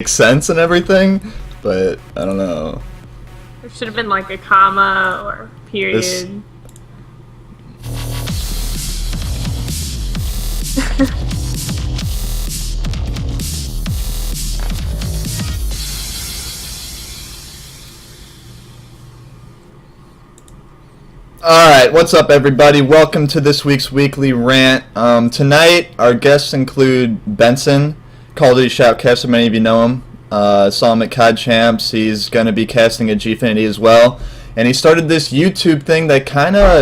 makes sense and everything, but I don't know. There should have been like a comma or period. This... Alright, what's up everybody? Welcome to this week's weekly rant. Tonight, our guests include Benson, Call of Duty Shoutcaster, many of you know him. Saw him at COD Champs. He's going to be casting at Gfinity as well. And he started this YouTube thing that kind of,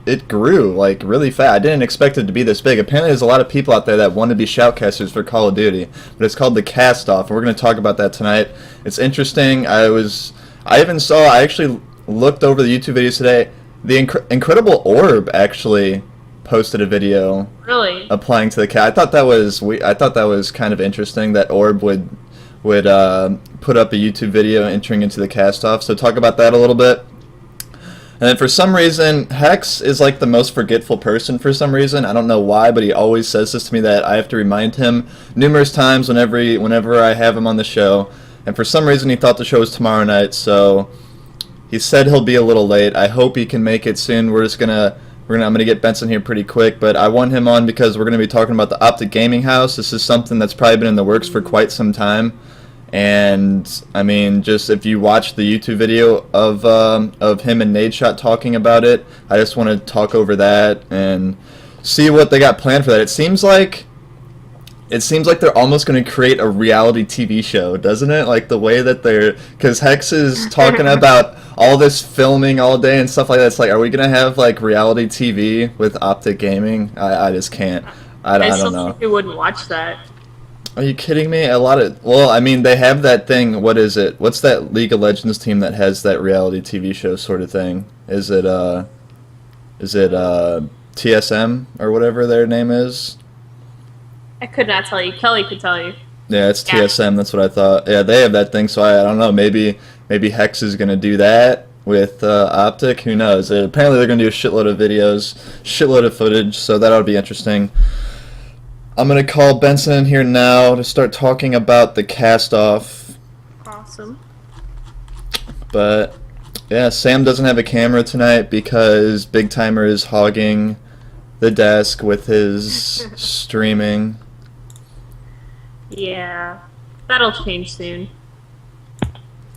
it grew like really fast. I didn't expect it to be this big. Apparently there's a lot of people out there that want to be shoutcasters for Call of Duty. But it's called The Cast Off, and we're going to talk about that tonight. It's interesting. I actually looked over the YouTube videos today. The Incredible Orb actually posted a video applying to the cat. I thought that was kind of interesting that Orb would put up a YouTube video entering into the cast off. So talk about that a little bit. And then for some reason, Hex is like the most forgetful person for some reason. I don't know why, but he always says this to me that I have to remind him numerous times whenever I have him on the show. And for some reason he thought the show was tomorrow night, so he said he'll be a little late. I hope he can make it soon. I'm gonna get Benson here pretty quick, but I want him on because we're gonna be talking about the Optic Gaming House. This is something that's probably been in the works for quite some time, and I mean, just if you watch the YouTube video of him and Nadeshot talking about it, I just want to talk over that and see what they got planned for that. It seems like they're almost going to create a reality TV show, doesn't it? Like the way that because Hex is talking about all this filming all day and stuff like that. It's like, are we going to have like reality TV with Optic Gaming? I just can't. I don't know. You wouldn't watch that. Are you kidding me? Well, I mean, they have that thing. What is it? What's that League of Legends team that has that reality TV show sort of thing? Is it TSM or whatever their name is? I could not tell you. Kelly could tell you. Yeah, it's TSM. That's what I thought. Yeah, they have that thing. So I don't know. Maybe Hex is gonna do that with Optic. Who knows? Apparently they're gonna do a shitload of videos, shitload of footage. So that ought to be interesting. I'm gonna call Benson in here now to start talking about the cast off. Awesome. But yeah, Sam doesn't have a camera tonight because Big Timer is hogging the desk with his streaming. Yeah, that'll change soon.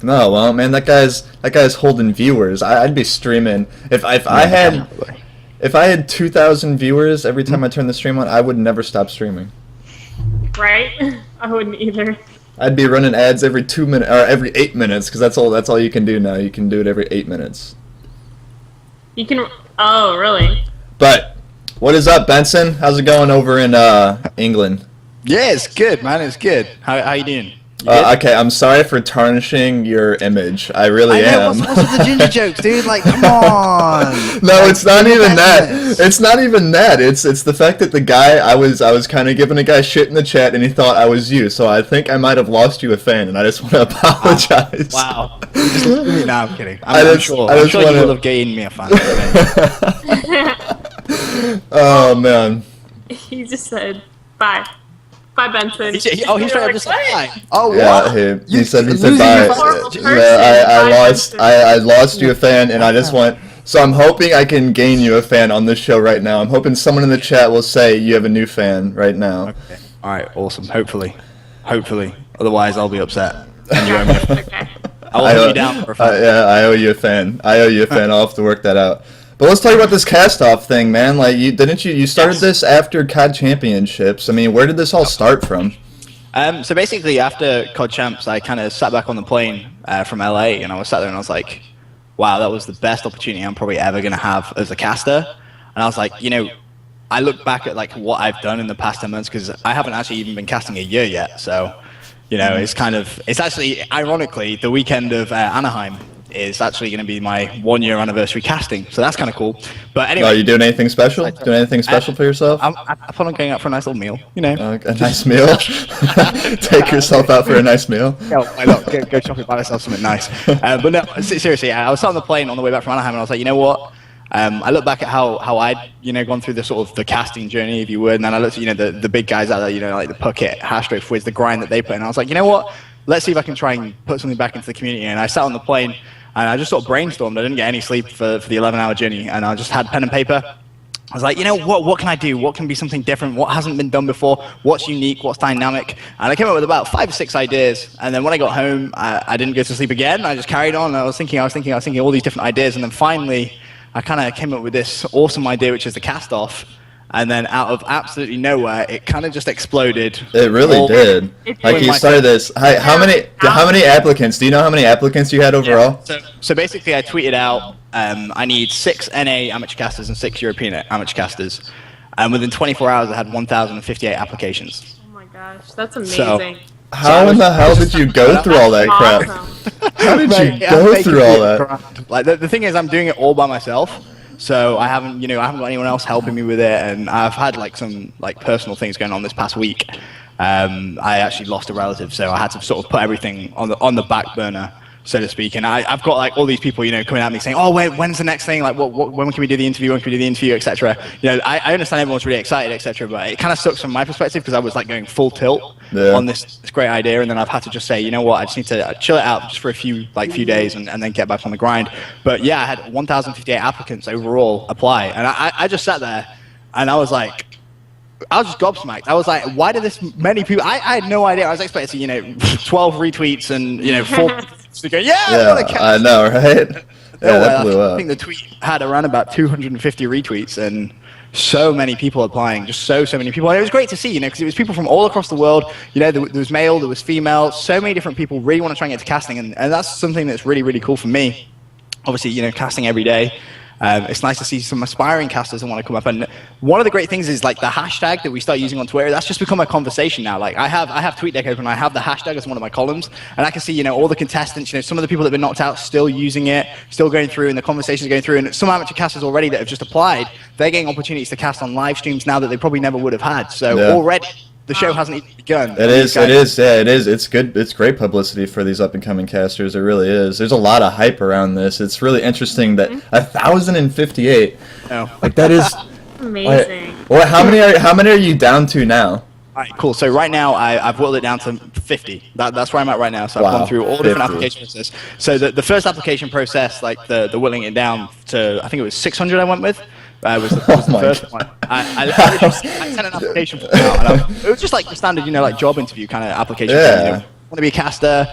No, well, man, that guy's holding viewers. I'd be streaming if I had 2,000 viewers every time I turn the stream on. I would never stop streaming. Right? I wouldn't either. I'd be running ads every 2 minutes or every 8 minutes because that's all you can do now. You can do it every 8 minutes. You can. Oh, really? But what is up, Benson? How's it going over in England? Yeah, it's good, man. It's good. How you doing? Okay, I'm sorry for tarnishing your image. I really am. What's with the ginger jokes, dude? Like, come on. No, it's not even that. It's not even that. It's the fact that the guy I was kind of giving a guy shit in the chat, and he thought I was you. So I think I might have lost you a fan, and I just want to apologize. Wow. No, I'm kidding. I'm sure you will have gained me a fan. Oh man. He just said bye. Bye, Benson. He's straight up just like, bye. Oh, yeah, what? He said bye. I lost you a fan, and I just want. So I'm hoping I can gain you a fan on this show right now. I'm hoping someone in the chat will say you have a new fan right now. Okay. All right, awesome. Hopefully. Otherwise, I'll be upset. And you owe me a fan. Okay. I will put you down for a fan. Yeah, I owe you a fan. I'll have to work that out. But let's talk about this cast-off thing, man. Like, you started this after COD Championships. I mean, where did this all start from? So basically, after COD Champs, I kind of sat back on the plane from LA, and I was sat there and I was like, wow, that was the best opportunity I'm probably ever going to have as a caster. And I was like, I look back at like what I've done in the past 10 months, because I haven't actually even been casting a year yet. So, it's actually, ironically, the weekend of Anaheim is actually going to be my 1 year anniversary casting, so that's kind of cool. But anyway, are you doing anything special? Doing anything special for yourself? I plan on going out for a nice little meal. A nice meal. Take yourself out for a nice meal. Go shopping, buy myself something nice. But no, seriously, I was sat on the plane on the way back from Anaheim, and I was like, you know what? I look back at how I'd gone through the sort of the casting journey, if you would, and then I looked at the big guys out there, like the Puckett, Hastro, Fwiz, the grind that they put in. And I was like, you know what? Let's see if I can try and put something back into the community. And I sat on the plane and I just sort of brainstormed. I didn't get any sleep for the 11-hour journey, and I just had pen and paper. I was like, what can I do? What can be something different? What hasn't been done before? What's unique? What's dynamic? And I came up with about 5 or 6 ideas. And then when I got home, I didn't go to sleep again. I just carried on. I was thinking all these different ideas. And then finally, I kind of came up with this awesome idea, which is the cast-off. And then out of absolutely nowhere, it kind of just exploded. It really did. Like you started this. How many applicants? Do you know how many applicants you had overall? Yeah. So basically, I tweeted out, I need 6 NA amateur casters and 6 European amateur casters. And within 24 hours, I had 1,058 applications. Oh my gosh, that's amazing. How in the hell did you go through all that crap? How did you go through all that? Like the thing is, I'm doing it all by myself. So I haven't got anyone else helping me with it, and I've had some personal things going on this past week. I actually lost a relative, so I had to sort of put everything on the back burner, so to speak. And I've got all these people, coming at me saying, "Oh, when's the next thing? When can we do the interview? When can we do the interview, etc." I understand everyone's really excited, etc. But it kind of sucks from my perspective because I was going full tilt on this great idea, and then I've had to just say, you know what, I just need to chill it out just for a few days and then get back on the grind. But yeah, I had 1,058 applicants overall apply, and I just sat there and I was just gobsmacked. I was like, why did this many people? I had no idea. I was expecting 12 retweets and 4 to go, I know, right? Yeah, that blew up. I think the tweet had around about 250 retweets and so many people applying, just so many people. And it was great to see, because it was people from all across the world. There was male, there was female, so many different people really want to try and get to casting, and that's something that's really, really cool for me. Obviously, casting every day. It's nice to see some aspiring casters that want to come up. And one of the great things is the hashtag that we start using on Twitter. That's just become a conversation now. I have TweetDeck open. I have the hashtag as one of my columns, and I can see all the contestants. Some of the people that have been knocked out still using it, still going through, and the conversations going through. And some amateur casters already that have just applied, they're getting opportunities to cast on live streams now that they probably never would have had. So already. The show hasn't even begun. It is. It's good. It's great publicity for these up-and-coming casters. It really is. There's a lot of hype around this. It's really interesting that 1,058. That is amazing. Well, how many are you down to now? All right, cool. So right now, I've whittled it down to 50. That's where I'm at right now. So I've gone through all the different application processes. So the first application process, the whittling it down to, I think it was 600 I went with. Was the first one. I sent an application for it was just the standard, job interview kind of application. Want to be a caster,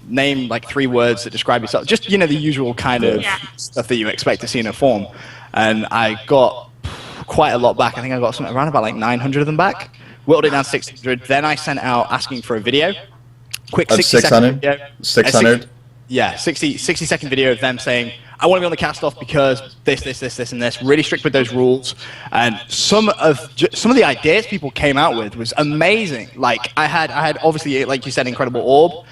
name 3 words that describe yourself. Just, the usual kind of stuff that you expect to see in a form. And I got quite a lot back. I think I got something around about 900 of them back. Whittled it down to 600. Then I sent out asking for a video. Quick 60-second video. 600? Yeah, 60-second video of them saying, I want to be on the cast-off because this, and this. Really strict with those rules. And some of the ideas people came out with was amazing. I had obviously, like you said, Incredible Orb.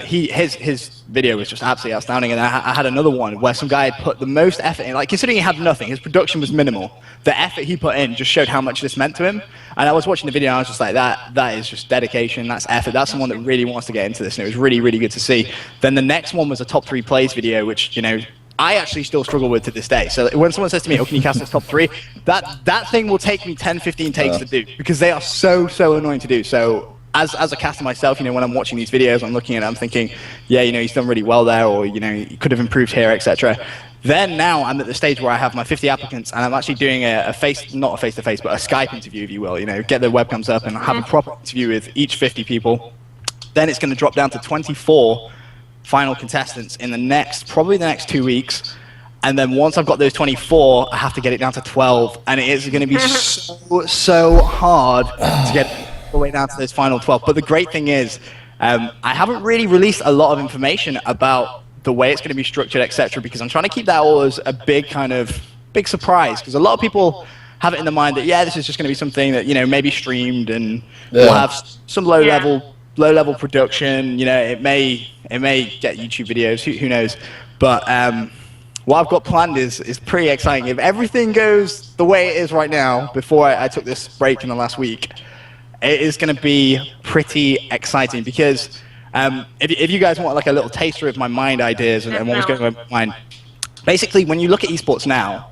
His video was just absolutely outstanding. And I had another one where some guy had put the most effort in. Considering he had nothing, his production was minimal. The effort he put in just showed how much this meant to him. And I was watching the video and I was just like, that is just dedication, that's effort. That's someone that really wants to get into this. And it was really, really good to see. Then the next one was a top 3 plays video, which, I actually still struggle with to this day. So when someone says to me, "Oh, can you cast this top 3?" That thing will take me 10, 15 takes to do because they are so annoying to do. So as a caster myself, when I'm watching these videos, I'm looking at it, I'm thinking, yeah, he's done really well there, or he could have improved here, etc. Then now I'm at the stage where I have my 50 applicants, and I'm actually doing not a face-to-face, but a Skype interview, if you will. Get the webcams up and have a proper interview with each 50 people. Then it's going to drop down to 24. Final contestants in probably the next 2 weeks, and then once I've got those 24, I have to get it down to 12, and it is going to be so hard to get all the way down to those final 12. But the great thing is, I haven't really released a lot of information about the way it's going to be structured, etc., because I'm trying to keep that all as a big surprise, because a lot of people have it in the mind that this is just going to be something that maybe streamed and we'll have some low level production. It may get YouTube videos, who knows. But what I've got planned is pretty exciting. If everything goes the way it is right now, before I took this break in the last week, it is going to be pretty exciting because if you guys want a little taster of my mind ideas and what was going on in my mind, basically, when you look at esports now,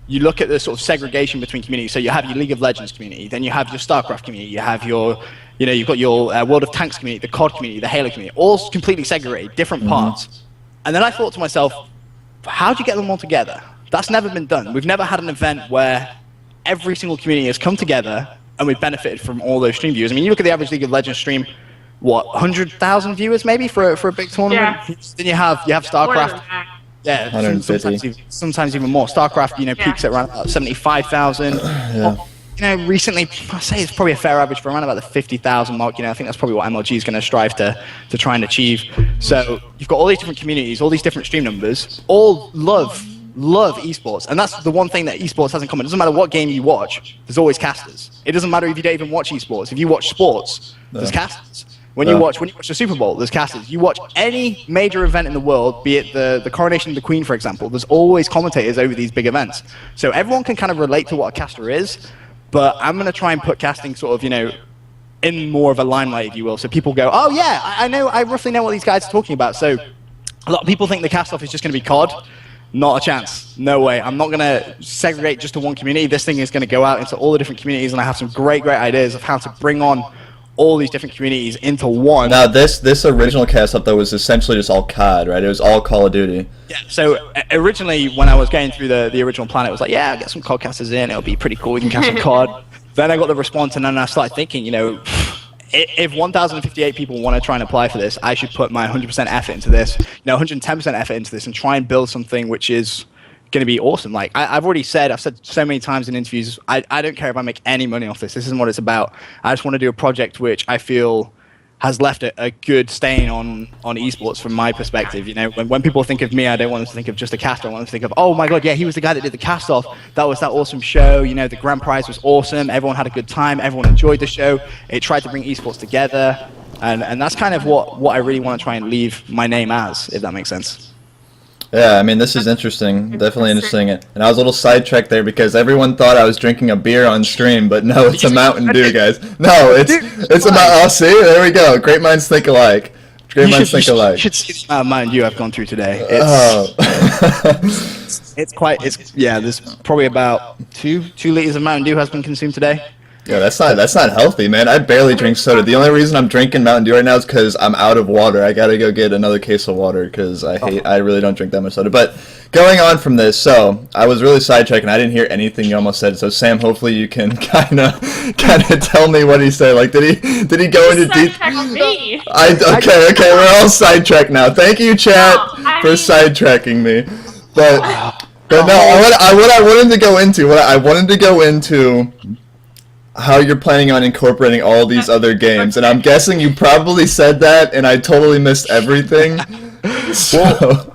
you look at the sort of segregation between communities. So you have your League of Legends community, then you have your StarCraft community, you have your, you've got your World of Tanks community, the COD community, the Halo community, all completely segregated, different parts. And then I thought to myself, how do you get them all together? That's never been done. We've never had an event where every single community has come together and we've benefited from all those stream viewers. I mean, you look at the average League of Legends stream, what, 100,000 viewers maybe for a big tournament? Yeah. Then you have StarCraft. Yeah, 150. sometimes even more. StarCraft, peaks at around about 75,000. Yeah. Recently, I say it's probably a fair average for around about the 50,000 mark. I think that's probably what MLG is going to strive to try and achieve. So you've got all these different communities, all these different stream numbers, all love esports, and that's the one thing that esports has in common. It doesn't matter what game you watch, there's always casters. It doesn't matter if you don't even watch esports. If you watch sports, there's casters. When you watch the Super Bowl, there's casters. You watch any major event in the world, be it the coronation of the Queen, for example, there's always commentators over these big events. So everyone can kind of relate to what a caster is, but I'm going to try and put casting sort of, in more of a limelight, if you will. So people go, oh yeah, I roughly know what these guys are talking about. So a lot of people think the cast-off is just going to be COD. Not a chance. No way. I'm not going to segregate just to one community. This thing is going to go out into all the different communities, and I have some great ideas of how to bring on all these different communities into one. Now, this original cast up though was essentially just all COD, right? It was all Call of Duty. Yeah. So originally, when I was going through the original plan, it was like, yeah, I'll get some COD casters in. It'll be pretty cool. We can cast some COD. Then I got the response, and then I started thinking, if 1,058 people want to try and apply for this, I should put my 100% effort into this, 110% effort into this, and try and build something which is going to be awesome. Like I've said so many times in interviews, I don't care if I make any money off this. This isn't what it's about. I just want to do a project which I feel has left a good stain on esports from my perspective. When people think of me, I don't want them to think of just a caster. I want them to think of, oh my god, yeah, he was the guy that did the cast off. That was that awesome show. The grand prize was awesome. Everyone had a good time. Everyone enjoyed the show. It tried to bring esports together, and that's kind of what I really want to try and leave my name as, if that makes sense. Yeah, I mean, this is interesting. Definitely interesting. And I was a little sidetracked there because everyone thought I was drinking a beer on stream, but no, it's a Mountain Dew, guys. No, it's a Mountain. Oh, see, there we go. Great minds think alike. Great minds think alike. You should see the amount of Mountain Dew I've gone through today. There's probably about two liters of Mountain Dew has been consumed today. Yeah, that's not healthy, man. I barely drink soda. The only reason I'm drinking Mountain Dew right now is because I'm out of water. I gotta go get another case of water because I really don't drink that much soda. But going on from this, so I was really sidetracked and I didn't hear anything you almost said. So Sam, hopefully you can kind of tell me what he said. Like, did he go into deep? Me. Okay, we're all sidetracked now. Thank you, chat, for sidetracking me. But no, what I wanted to go into how you're planning on incorporating all these other games, and I'm guessing you probably said that, and I totally missed everything. So.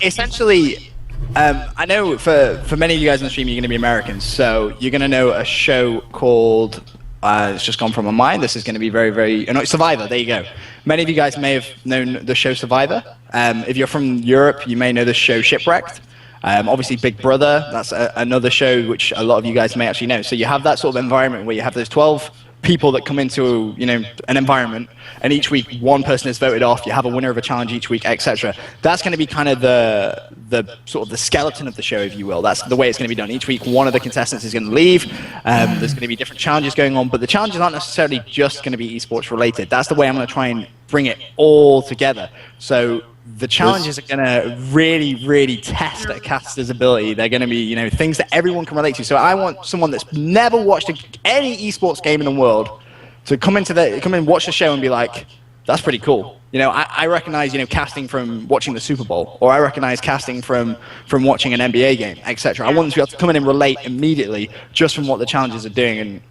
Essentially, I know for many of you guys on the stream, you're going to be Americans, so you're going to know a show called, it's just gone from my mind, this is going to be very, very, Survivor, there you go. Many of you guys may have known the show Survivor. If you're from Europe, you may know the show Shipwrecked. Obviously, Big Brother, that's another show which a lot of you guys may actually know. So you have that sort of environment where you have those 12 people that come into an environment, and each week one person is voted off. You have a winner of a challenge each week, etc. That's going to be kind of the sort of the skeleton of the show, if you will. That's the way it's going to be done. Each week, one of the contestants is going to leave. There's going to be different challenges going on, but the challenges aren't necessarily just going to be esports related. That's the way I'm going to try and bring it all together. So the challenges are going to really, really test a caster's ability. They're going to be, things that everyone can relate to. So I want someone that's never watched any esports game in the world to come and watch the show and be like, that's pretty cool. I recognize, casting from watching the Super Bowl, or I recognize casting from watching an NBA game, etc. I want them to be able to come in and relate immediately just from what the challenges are doing. And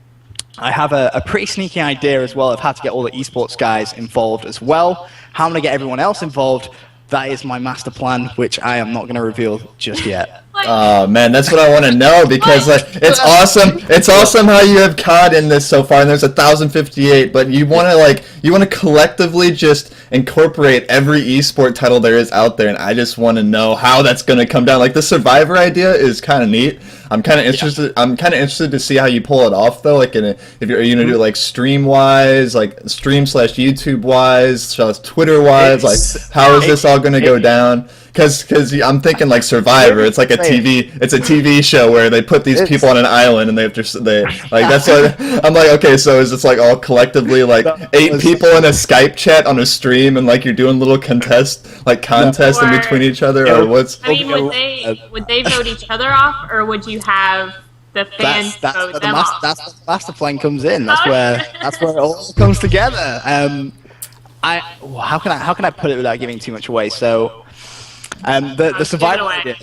I have a pretty sneaky idea as well of how to get all the esports guys involved as well. How I'm going to get everyone else involved, that is my master plan, which I am not going to reveal just yet. Oh man, that's what I want to know because like it's awesome. It's awesome how you have COD in this so far, and there's 1,058. But you want to collectively just incorporate every esport title there is out there, and I just want to know how that's going to come down. Like the Survivor idea is kind of neat. I'm kind of interested. I'm kind of interested to see how you pull it off though. Like if you're gonna do it like stream wise, like stream/YouTube wise, Twitter wise. Like how is this all going to go down? Because I'm thinking like Survivor, it's like a TV show where they put these people on an island and they like that's what I'm like. Okay, so is this like all collectively like 8 people in a Skype chat on a stream and like you're doing little contests in between each other, or what's? I mean, would they vote each other off, or would you have the fans vote them off? That's where the master plan comes in. That's where it all comes together. How can I put it without giving too much away? So. The Survivor idea.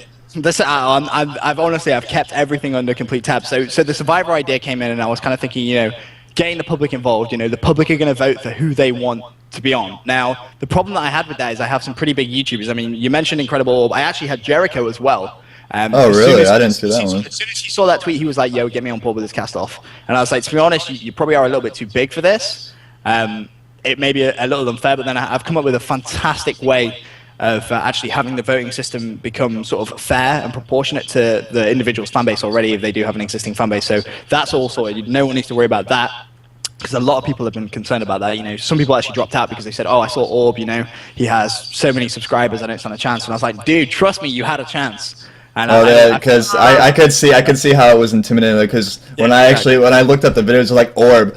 I've kept everything under complete tab. So the Survivor idea came in, and I was kind of thinking, getting the public involved. The public are going to vote for who they want to be on. Now, the problem that I had with that is I have some pretty big YouTubers. I mean, you mentioned Incredible Orb. I actually had Jericho as well. Oh, really? I didn't see that one. As soon as he saw that tweet, he was like, "Yo, get me on board with this cast off." And I was like, to be honest, you probably are a little bit too big for this. It may be a little unfair, but then I've come up with a fantastic way of actually having the voting system become sort of fair and proportionate to the individual's fan base already if they do have an existing fan base. So that's all sorted. No one needs to worry about that, because a lot of people have been concerned about that. Some people actually dropped out because they said, "Oh, I saw Orb, he has so many subscribers, I don't stand a chance." And I was like, "Dude, trust me, you had a chance." And because I could see how it was intimidating. Because when I looked up the videos, like Orb.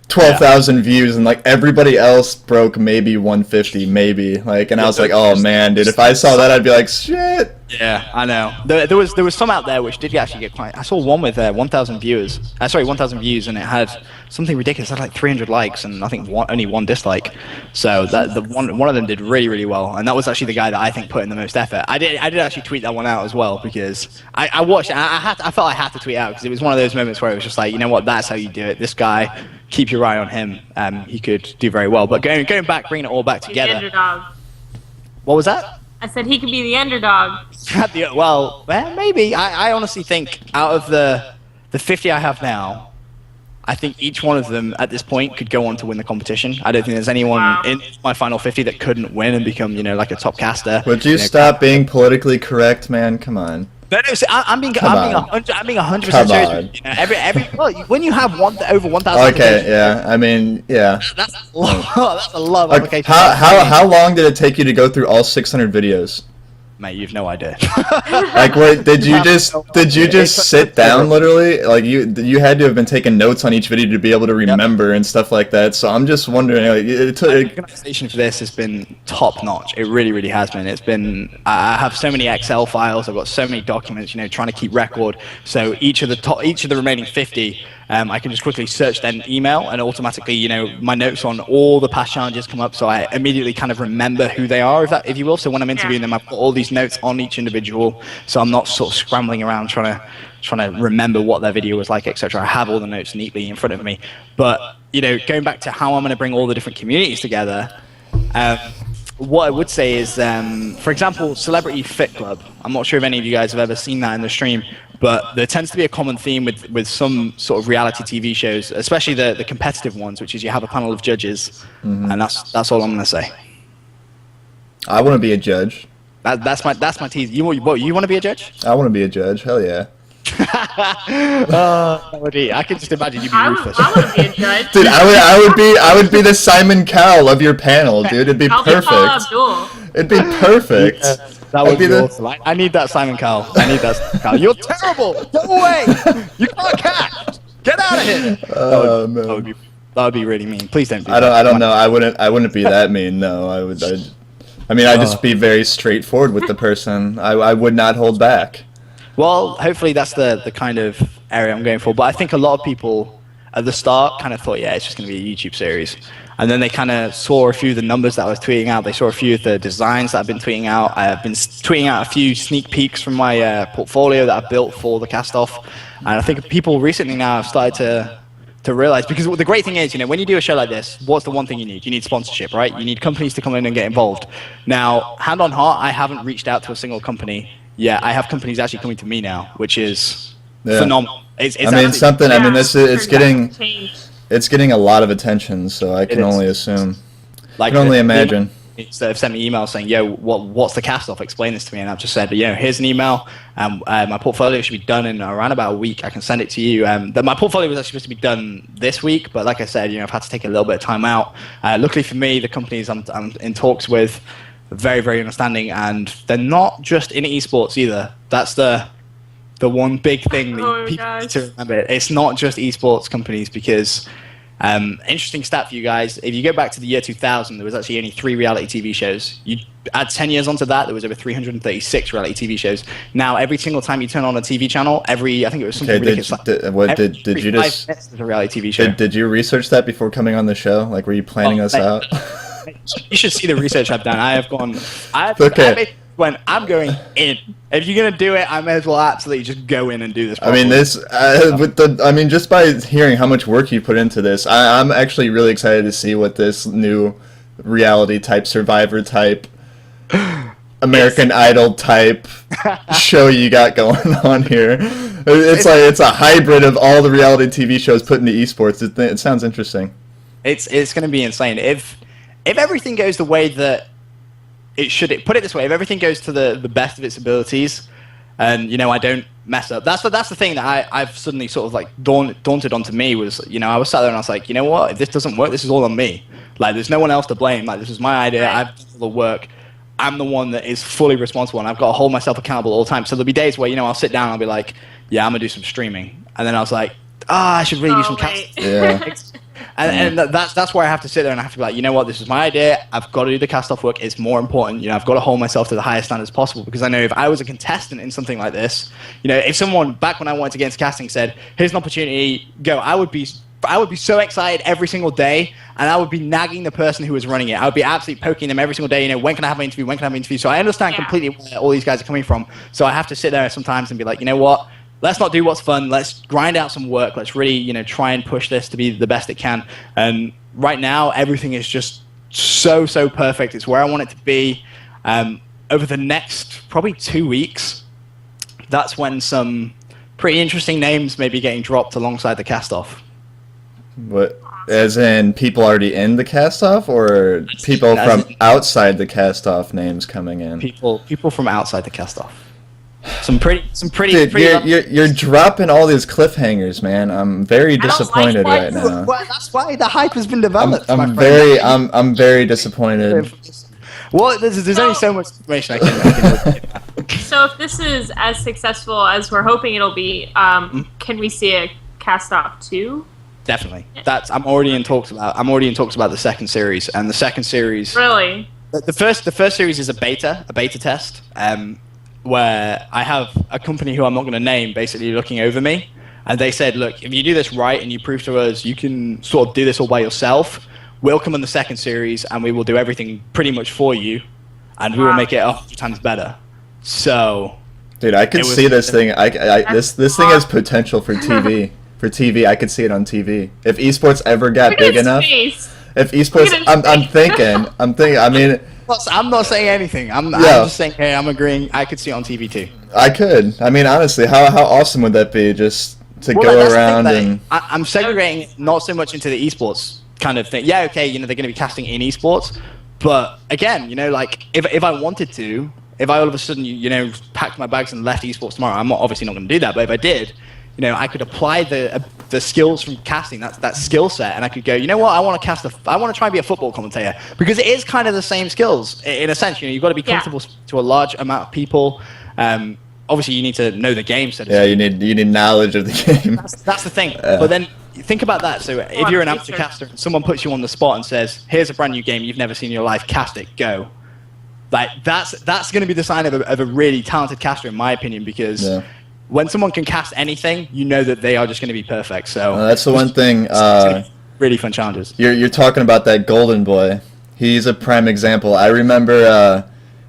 12,000 views, and like everybody else broke maybe 150, maybe and I was like, oh man, dude, if I saw that I'd be like, shit. Yeah, I know. There was some out there which did actually get quite. I saw one with 1,000 viewers. 1,000 views, and it had something ridiculous. It had like 300 likes, and I think only one dislike. So one of them did really, really well, and that was actually the guy that I think put in the most effort. I did actually tweet that one out as well, because I watched it. I felt I had to tweet out because it was one of those moments where it was just like, you know what, that's how you do it. This guy, keep your eye on him. He could do very well. But going back, bringing it all back together. The underdog. What was that? I said he could be the underdog. Well, maybe. I honestly think out of the 50 I have now, I think each one of them at this point could go on to win the competition. I don't think there's anyone in my final 50 that couldn't win and become, like a top caster. Would you stop being politically correct, man? Come on. No, I'm being 100% serious. Well, when you have over 1,000. Okay, yeah. I mean, yeah. That's a lot of applications. How long did it take you to go through all 600 videos? Mate, you've no idea. Wait, did you just sit down literally? Like you had to have been taking notes on each video to be able to remember and stuff like that. So I'm just wondering, the organization for this has been top notch. It really, really has been. It's been. I have so many Excel files. I've got so many documents. Trying to keep record. So each of the remaining 50. I can just quickly search then email, and automatically, my notes on all the past challenges come up, so I immediately kind of remember who they are, if you will. So when I'm interviewing them, I've got all these notes on each individual, so I'm not sort of scrambling around trying to remember what their video was like, etc. I have all the notes neatly in front of me. But going back to how I'm going to bring all the different communities together. What I would say is, for example, Celebrity Fit Club. I'm not sure if any of you guys have ever seen that in the stream, but there tends to be a common theme with some sort of reality TV shows, especially the competitive ones, which is you have a panel of judges, and that's all I'm going to say. I want to be a judge. That's my tease. You want to be a judge? I want to be a judge. Hell yeah. I can just imagine you be ruthless. I want to be a judge. Dude, I would be the Simon Cowell of your panel, dude. It'd be perfect. It'd be perfect. Yeah, that would be awesome. I need that Simon Cowell. You're terrible. Go away. You can't catch. Get out of here. That would be really mean. Please don't do that. I don't know. I wouldn't be that mean. No, I'd just be very straightforward with the person. I would not hold back. Well, hopefully that's the kind of area I'm going for. But I think a lot of people at the start kind of thought, yeah, it's just going to be a YouTube series. And then they kind of saw a few of the numbers that I was tweeting out. They saw a few of the designs that I've been tweeting out. I've been tweeting out a few sneak peeks from my portfolio that I've built for the cast-off. And I think people recently now have started to realize, because the great thing is, when you do a show like this, what's the one thing you need? You need sponsorship, right? You need companies to come in and get involved. Now, hand on heart, I haven't reached out to a single company yeah, I have companies actually coming to me now, which is Yeah. phenomenal. It's I mean, absolutely- something. I mean, this it's getting Change. it's getting a lot of attention. So I can is. only assume. like can only the imagine. Instead of sending me emails saying, "Yo, what's the cast off? Explain this to me," and I've just said, here's an email. My portfolio should be done in around about a week. I can send it to you. My portfolio was actually supposed to be done this week, but like I said, I've had to take a little bit of time out. Luckily for me, the companies I'm in talks with are very, very understanding, and they're not just in esports either. That's the one big thing that people need to remember. It's not just esports companies because. Interesting stat for you guys. If you go back to the year 2000, there was actually only 3 reality TV shows. You add 10 years onto that, there was over 336 reality TV shows. Now, every single time you turn on a TV channel, I think it was something ridiculous. Did you just? There's a reality TV show. Did you research that before coming on the show? Like, were you planning us out? You should see the research I've done. I went, I'm going in. If you're gonna do it, I may as well absolutely just go in and do this. Properly. I mean, just by hearing how much work you put into this, I'm actually really excited to see what this new reality type, Survivor type, American Idol type show you got going on here. It's a hybrid of all the reality TV shows put into esports. It sounds interesting. It's gonna be insane. If everything goes the way that it should, put it this way, if everything goes to the best of its abilities, and I don't mess up, that's the thing that I've suddenly sort of like daunted onto me was, I was sat there and I was like, you know what, if this doesn't work, this is all on me. Like, there's no one else to blame. Like, this is my idea. I've done all the work. I'm the one that is fully responsible, and I've got to hold myself accountable all the time. So there'll be days where I'll sit down and I'll be like, yeah, I'm gonna do some streaming, and then I was like, I should really do some casting. Yeah. And that's where I have to sit there and I have to be like, you know what, this is my idea. I've got to do the cast-off work. It's more important. I've got to hold myself to the highest standards possible, because I know if I was a contestant in something like this, if someone back when I wanted to get into casting said, here's an opportunity, go, I would be so excited every single day, and I would be nagging the person who was running it. I would be absolutely poking them every single day, when can I have an interview, when can I have an interview? So I understand completely where all these guys are coming from. So I have to sit there sometimes and be like, you know what, let's not do what's fun. Let's grind out some work. Let's really, try and push this to be the best it can. And right now, everything is just so perfect. It's where I want it to be. Over the next probably 2 weeks, that's when some pretty interesting names may be getting dropped alongside the cast-off. What? As in people already in the cast-off, or people from outside the cast-off names coming in? People from outside the cast-off. Some pretty. Dude, you're dropping all these cliffhangers, man. I'm very disappointed right now. Well, that's why the hype has been developed. I'm very disappointed. Well, there's only so much information I can. So if this is as successful as we're hoping it'll be, can we see a cast-off 2? Definitely. I'm already in talks about the second series, and the second series. Really? The first series is a beta test. Where I have a company who I'm not going to name basically looking over me, and they said, look, if you do this right and you prove to us you can sort of do this all by yourself, we'll come on the second series and we will do everything pretty much for you, and we will make it 100 times better. So, dude, I could see this thing. This thing has potential for TV. For TV, I could see it on TV. If esports ever got big enough. If esports, I'm thinking. I mean. I'm not saying anything. I'm just saying, hey, I'm agreeing. I could see it on TV too. I could. I mean, honestly, how awesome would that be? Just to go around and. I'm segregating it not so much into the esports kind of thing. Yeah, okay, they're going to be casting in esports, but again, like if I wanted to, if I all of a sudden packed my bags and left esports tomorrow, I'm obviously not going to do that. But if I did, I could apply the skills from casting, that skill set, and I could go, you know what, I want to try and be a football commentator, because it is kind of the same skills in a sense. You've got to be comfortable to a large amount of people. Obviously, you need to know the game. So you need knowledge of the game. That's the thing. But then think about that. So if you're an amateur caster, and someone puts you on the spot and says, "Here's a brand new game you've never seen in your life. Cast it. Go." Like that's going to be the sign of a really talented caster, in my opinion, because. Yeah. When someone can cast anything, you know that they are just going to be perfect. So that's the one thing. Really fun challenges. You're talking about that golden boy. He's a prime example. I remember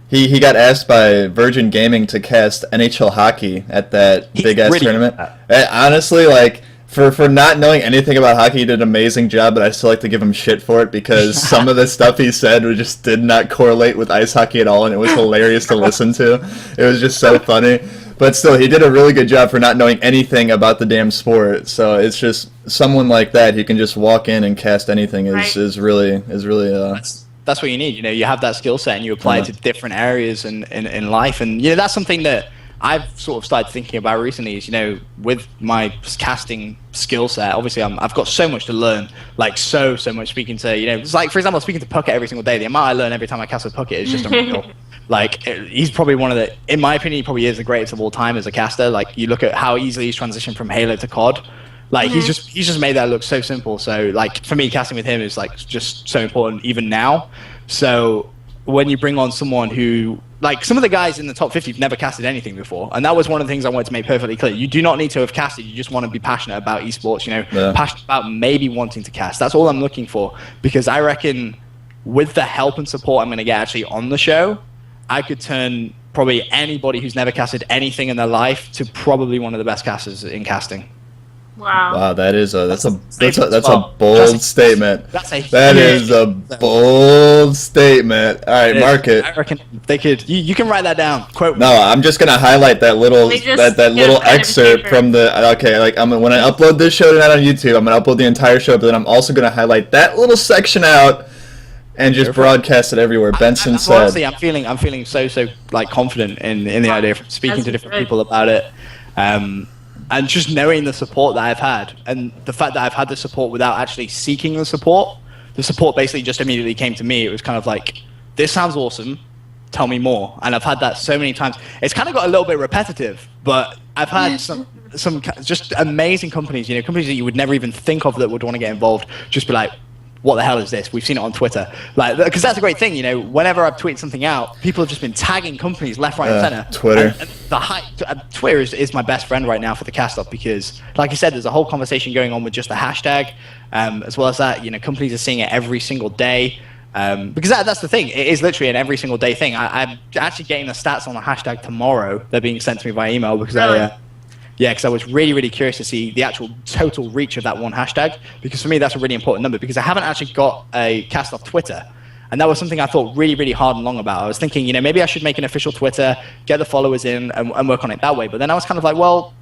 he got asked by Virgin Gaming to cast NHL hockey at that big ass tournament. Honestly, like for not knowing anything about hockey, he did an amazing job, but I still like to give him shit for it because some of the stuff he said just did not correlate with ice hockey at all, and it was hilarious to listen to. It was just so funny. But still, he did a really good job for not knowing anything about the damn sport. So it's just someone like that who can just walk in and cast anything is really That's what you need. You have that skill set and you apply it to different areas in life. And that's something that I've sort of started thinking about recently is, with my casting skill set, obviously I've got so much to learn, like so much speaking to, it's like, for example, speaking to Puckett every single day. The amount I learn every time I cast with Puckett is just unreal. Like, he's probably one of the, in my opinion, he probably is the greatest of all time as a caster. Like, you look at how easily he's transitioned from Halo to COD. Like, he's just made that look so simple. So, like, for me, casting with him is, like, just so important even now. So, when you bring on someone who, like, some of the guys in the top 50 have never casted anything before. And that was one of the things I wanted to make perfectly clear. You do not need to have casted. You just want to be passionate about esports, passionate about maybe wanting to cast. That's all I'm looking for. Because I reckon with the help and support I'm going to get actually on the show, I could turn probably anybody who's never casted anything in their life to probably one of the best casters in casting. Wow. That's a bold statement. That is a bold statement. All right, mark it. I reckon they could. You can write that down. Quote. No, I'm just gonna highlight that little little excerpt from the. Okay, like when I upload this show tonight on YouTube, I'm gonna upload the entire show, but then I'm also gonna highlight that little section out. And just broadcast it everywhere. Benson said. Honestly, I'm feeling so like confident in the idea of speaking to different people about it, and just knowing the support that I've had, and the fact that I've had the support without actually seeking the support. The support basically just immediately came to me. It was kind of like, this sounds awesome. Tell me more. And I've had that so many times. It's kind of got a little bit repetitive, but I've had some just amazing companies. Companies that you would never even think of that would want to get involved. Just be like, what the hell is this? We've seen it on Twitter. Like, because that's a great thing, whenever I've tweeted something out, people have just been tagging companies left, right, and center. Twitter. And Twitter is my best friend right now for the cast off because, like you said, there's a whole conversation going on with just the hashtag. As well as that, companies are seeing it every single day. Because that's the thing. It is literally an every single day thing. I'm actually getting the stats on the hashtag tomorrow. They're being sent to me via email because because I was really, really curious to see the actual total reach of that one hashtag. Because for me, that's a really important number because I haven't actually got a cast off Twitter. And that was something I thought really, really hard and long about. I was thinking, maybe I should make an official Twitter, get the followers in, and work on it that way. But then I was kind of like, well,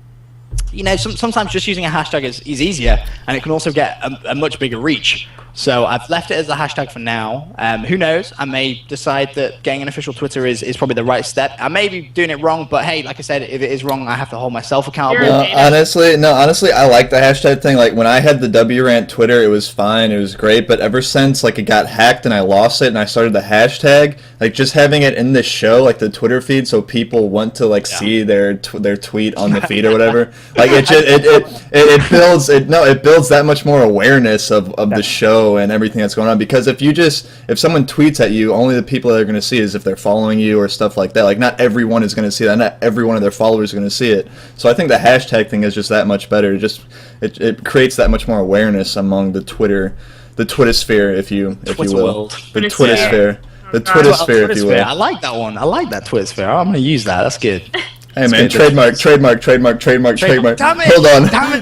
sometimes just using a hashtag is easier, and it can also get a much bigger reach. So I've left it as a hashtag for now. Who knows? I may decide that getting an official Twitter is probably the right step. I may be doing it wrong, but hey, like I said, if it is wrong, I have to hold myself accountable. Honestly, I like the hashtag thing. Like when I had the TheWRant Twitter, it was fine, it was great. But ever since like it got hacked and I lost it, and I started the hashtag, like just having it in the show, like the Twitter feed, so people want to like see their tweet on the feed or whatever. Like it builds that much more awareness of the show and everything that's going on, because if someone tweets at you, only the people that are going to see is if they're following you or stuff like that. Like not everyone is going to see that, not every one of their followers is going to see it. So I think the hashtag thing is just that much better. It creates that much more awareness among the Twitter sphere, if you will. The Twitter sphere. The Twitter sphere, if you will. I like that one. I like that Twitter sphere. I'm going to use that. That's good. Hey man, trademark. Damn it.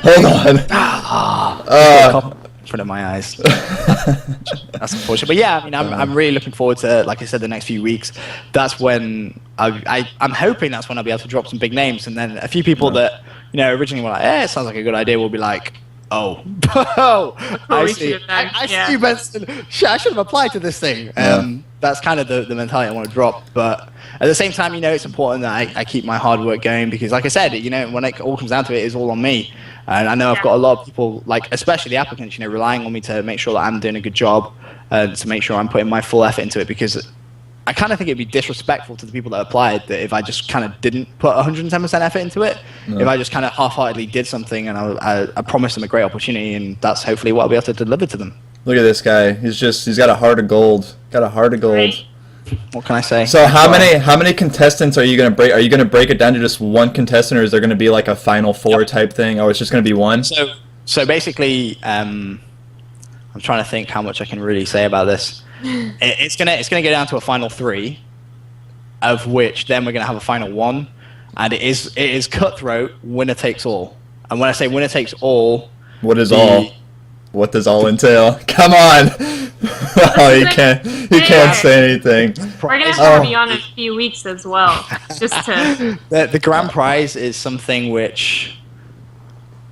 Hold on. In front of my eyes. That's unfortunate. But yeah, I'm really looking forward to, like I said, the next few weeks. That's when I'm hoping that's when I'll be able to drop some big names, and then a few people that originally were like, it sounds like a good idea, will be like, oh, I see. I see, Benson. Shit, I should have applied to this thing. That's kind of the mentality I want to drop. But at the same time, it's important that I keep my hard work going, because, like I said, when it all comes down to it, it's all on me. And I know I've got a lot of people, like especially the applicants, relying on me to make sure that I'm doing a good job, to make sure I'm putting my full effort into it, because I kind of think it'd be disrespectful to the people that applied that if I just kind of didn't put 110% effort into it, if I just kind of half-heartedly did something and I promised them a great opportunity, and that's hopefully what I'll be able to deliver to them. Look at this guy. He's got a heart of gold. Right. What can I say? So how many contestants are you gonna break? Are you gonna break it down to just one contestant, or is there gonna be like a final four type thing, or it's just gonna be one? So basically, I'm trying to think how much I can really say about this. It's gonna go down to a final three, of which then we're gonna have a final one, and it is cutthroat, winner takes all. And when I say winner takes all, What is The- all? What does all entail? Come on! Oh, he can't say anything. We're gonna Oh. have you on in a few weeks as well, just to. The grand prize is something which,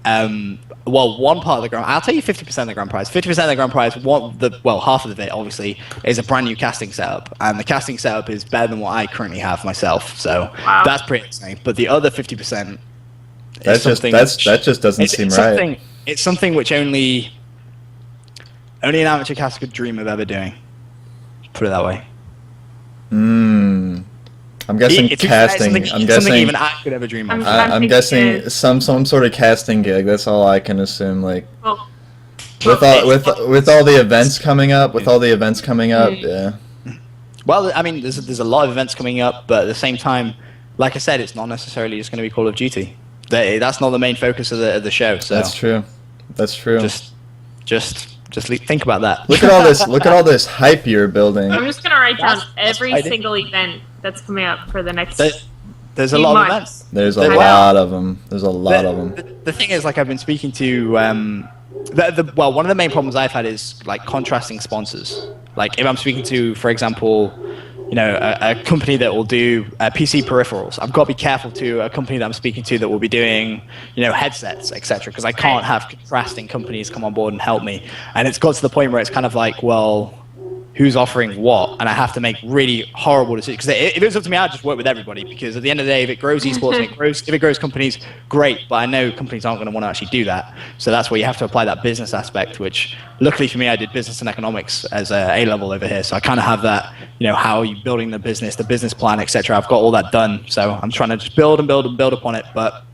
well, one part of the grand. I'll tell you 50% of the grand prize. 50% of the grand prize, half of it obviously is a brand new casting setup, and the casting setup is better than what I currently have myself. So Wow. that's pretty exciting. But the other 50%, That just doesn't seem right. It's something which only an amateur caster could dream of ever doing. Put it that way. I'm guessing casting. I'm something guessing. even I could ever dream of. I'm guessing some sort of casting gig. That's all I can assume. Like Well, with all the events coming up, yeah. Well, I mean, there's a lot of events coming up, but at the same time, like I said, it's not necessarily just going to be Call of Duty. That's not the main focus of the show. So That's true. That's true. Just think about that. Look at all this. Look at all this hype you're building. I'm just gonna write down That's every exciting. single event that's coming up for the next. There's a few lot of months. events. There's a There- lot of them. There's a lot of them. The thing is, like, I've been speaking to one of the main problems I've had is like contrasting sponsors. Like, if I'm speaking to, for example, a company that will do PC peripherals, I've got to be careful to a company that I'm speaking to that will be doing, headsets, etc. Because I can't have contrasting companies come on board and help me. And it's got to the point where it's kind of like, well, who's offering what? And I have to make really horrible decisions. Because if it was up to me, I'd just work with everybody. Because at the end of the day, if it grows esports, if it grows companies, great. But I know companies aren't going to want to actually do that. So that's where you have to apply that business aspect, which luckily for me, I did business and economics as a A-level over here. So I kind of have that, how are you building the business plan, etc. I've got all that done. So I'm trying to just build upon it. But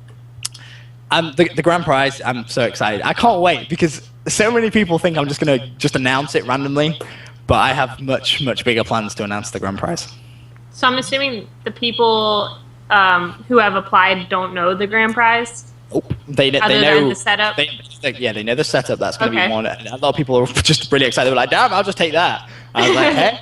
the grand prize, I'm so excited. I can't wait because so many people think I'm just going to just announce it randomly. But I have much, much bigger plans to announce the grand prize. So I'm assuming the people who have applied don't know the grand prize. Oh, they know than the setup. They know the setup. That's going to Okay. be one. And a lot of people are just really excited. They're like, "Damn, I'll just take that." I was like, "Hey,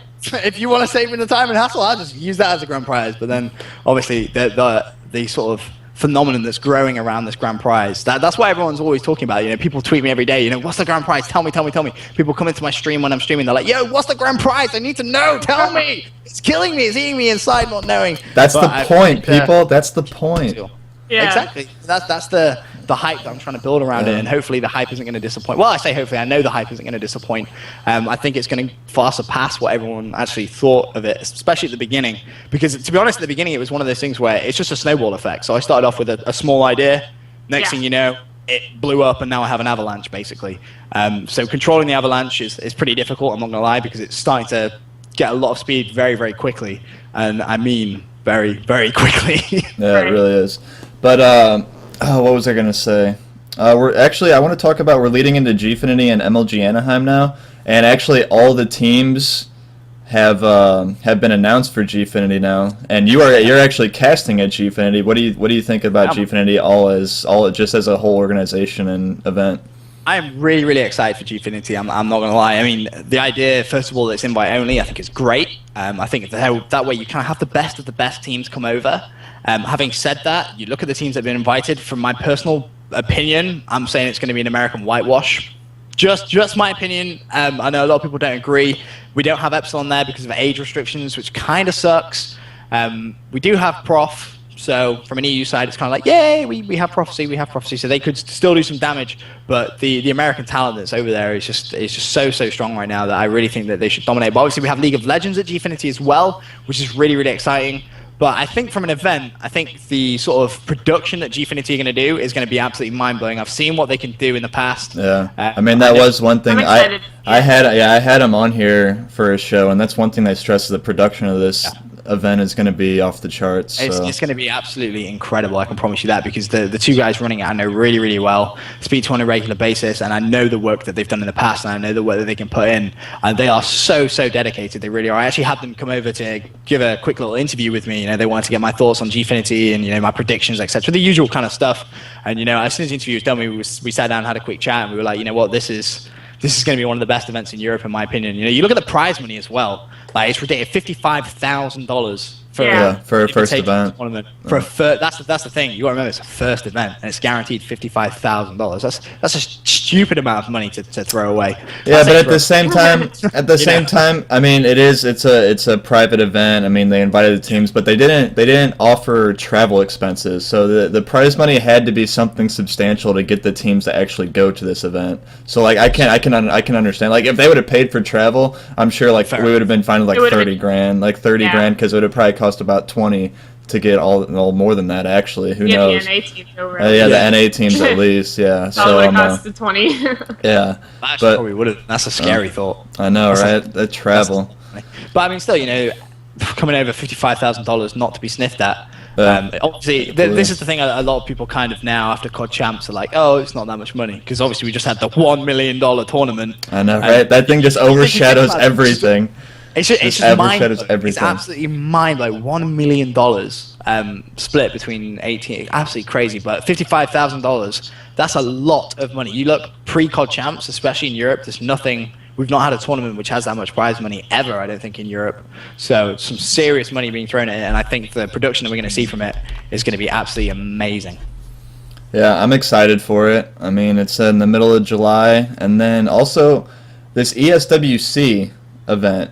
if you want to save me the time and hassle, I'll just use that as a grand prize." But then, obviously, the sort of phenomenon that's growing around this grand prize. That's why everyone's always talking about it. People tweet me every day, what's the grand prize? Tell me. People come into my stream when I'm streaming. They're like, yo, what's the grand prize? I need to know. Tell me. It's killing me. It's eating me inside not knowing. That's the point, people. That's the point. Yeah. Exactly. That's the hype that I'm trying to build around it, and hopefully the hype isn't going to disappoint. Well, I say hopefully. I know the hype isn't going to disappoint. I think it's going to far surpass what everyone actually thought of it, especially at the beginning. Because to be honest, at the beginning, it was one of those things where it's just a snowball effect. So I started off with a small idea. Next thing you know, it blew up, and now I have an avalanche, basically. So controlling the avalanche is pretty difficult, I'm not going to lie, because it's starting to get a lot of speed very, very quickly. And I mean very, very quickly. Yeah, it really is. But what was I gonna say? I want to talk about we're leading into Gfinity and MLG Anaheim now, and actually all the teams have been announced for Gfinity now, and you're actually casting at Gfinity. What do you think about Gfinity all just as a whole organization and event? I am really, really excited for Gfinity. I'm not going to lie. I mean, the idea, first of all, that it's invite only, I think is great. I think that way you kind of have the best of the best teams come over. Having said that, you look at the teams that have been invited. From my personal opinion, I'm saying it's going to be an American whitewash. Just my opinion. I know a lot of people don't agree. We don't have Epsilon there because of age restrictions, which kind of sucks. We do have Prof. So from an EU side, it's kind of like, yay, we have prophecy, so they could still do some damage. But the American talent that's over there is just so strong right now that I really think that they should dominate. But obviously we have League of Legends at Gfinity as well, which is really, really exciting. But I think from an event, I think the sort of production that Gfinity are going to do is going to be absolutely mind-blowing. I've seen what they can do in the past. Yeah, I mean that was one thing I'm excited. I had him on here for a show, and that's one thing they stress: the production of this event is going to be off the charts. So. It's going to be absolutely incredible. I can promise you that, because the two guys running it I know really, really well, speak to on a regular basis, and I know the work that they've done in the past, and I know the work that they can put in, and they are so dedicated. They really are. I actually had them come over to give a quick little interview with me. They wanted to get my thoughts on Gfinity and my predictions, etc. The usual kind of stuff. And as soon as the interview was done, we sat down, had a quick chat, and we were like, what, this is going to be one of the best events in Europe, in my opinion. You look at the prize money as well. Like, it's ridiculous. $55,000 for a first event. Tournament. For that's the thing. You got to remember, it's a first event, and it's guaranteed $55,000. That's a stupid amount of money to throw away. Yeah, but at the same time, I mean, it's a private event. I mean, they invited the teams, but they didn't offer travel expenses. So the prize money had to be something substantial to get the teams to actually go to this event. So like I can understand, like if they would have paid for travel, I'm sure like we would have been fine with like 30 grand, like 30 grand, because it would have probably cost about 20 to get all more than that actually. Who knows? The NA teams over. The NA teams at least, yeah. So cost the 20. Yeah, but probably would have. That's a scary thought. I know, right? That travel. But I mean, still, coming over $55,000 not to be sniffed at. Obviously, this is the thing. A lot of people kind of now after COD champs are like, "Oh, it's not that much money," because obviously we just had the $1 million tournament. I know, right? That thing just overshadows everything. It's just everything. It's absolutely mind-blowing. $1 million split between 18, absolutely crazy. But $55,000, that's a lot of money. You look pre-COD champs, especially in Europe. There's nothing. We've not had a tournament which has that much prize money ever, I don't think, in Europe. So some serious money being thrown at it, and I think the production that we're going to see from it is going to be absolutely amazing. Yeah, I'm excited for it. I mean, it's in the middle of July, and then also this ESWC event.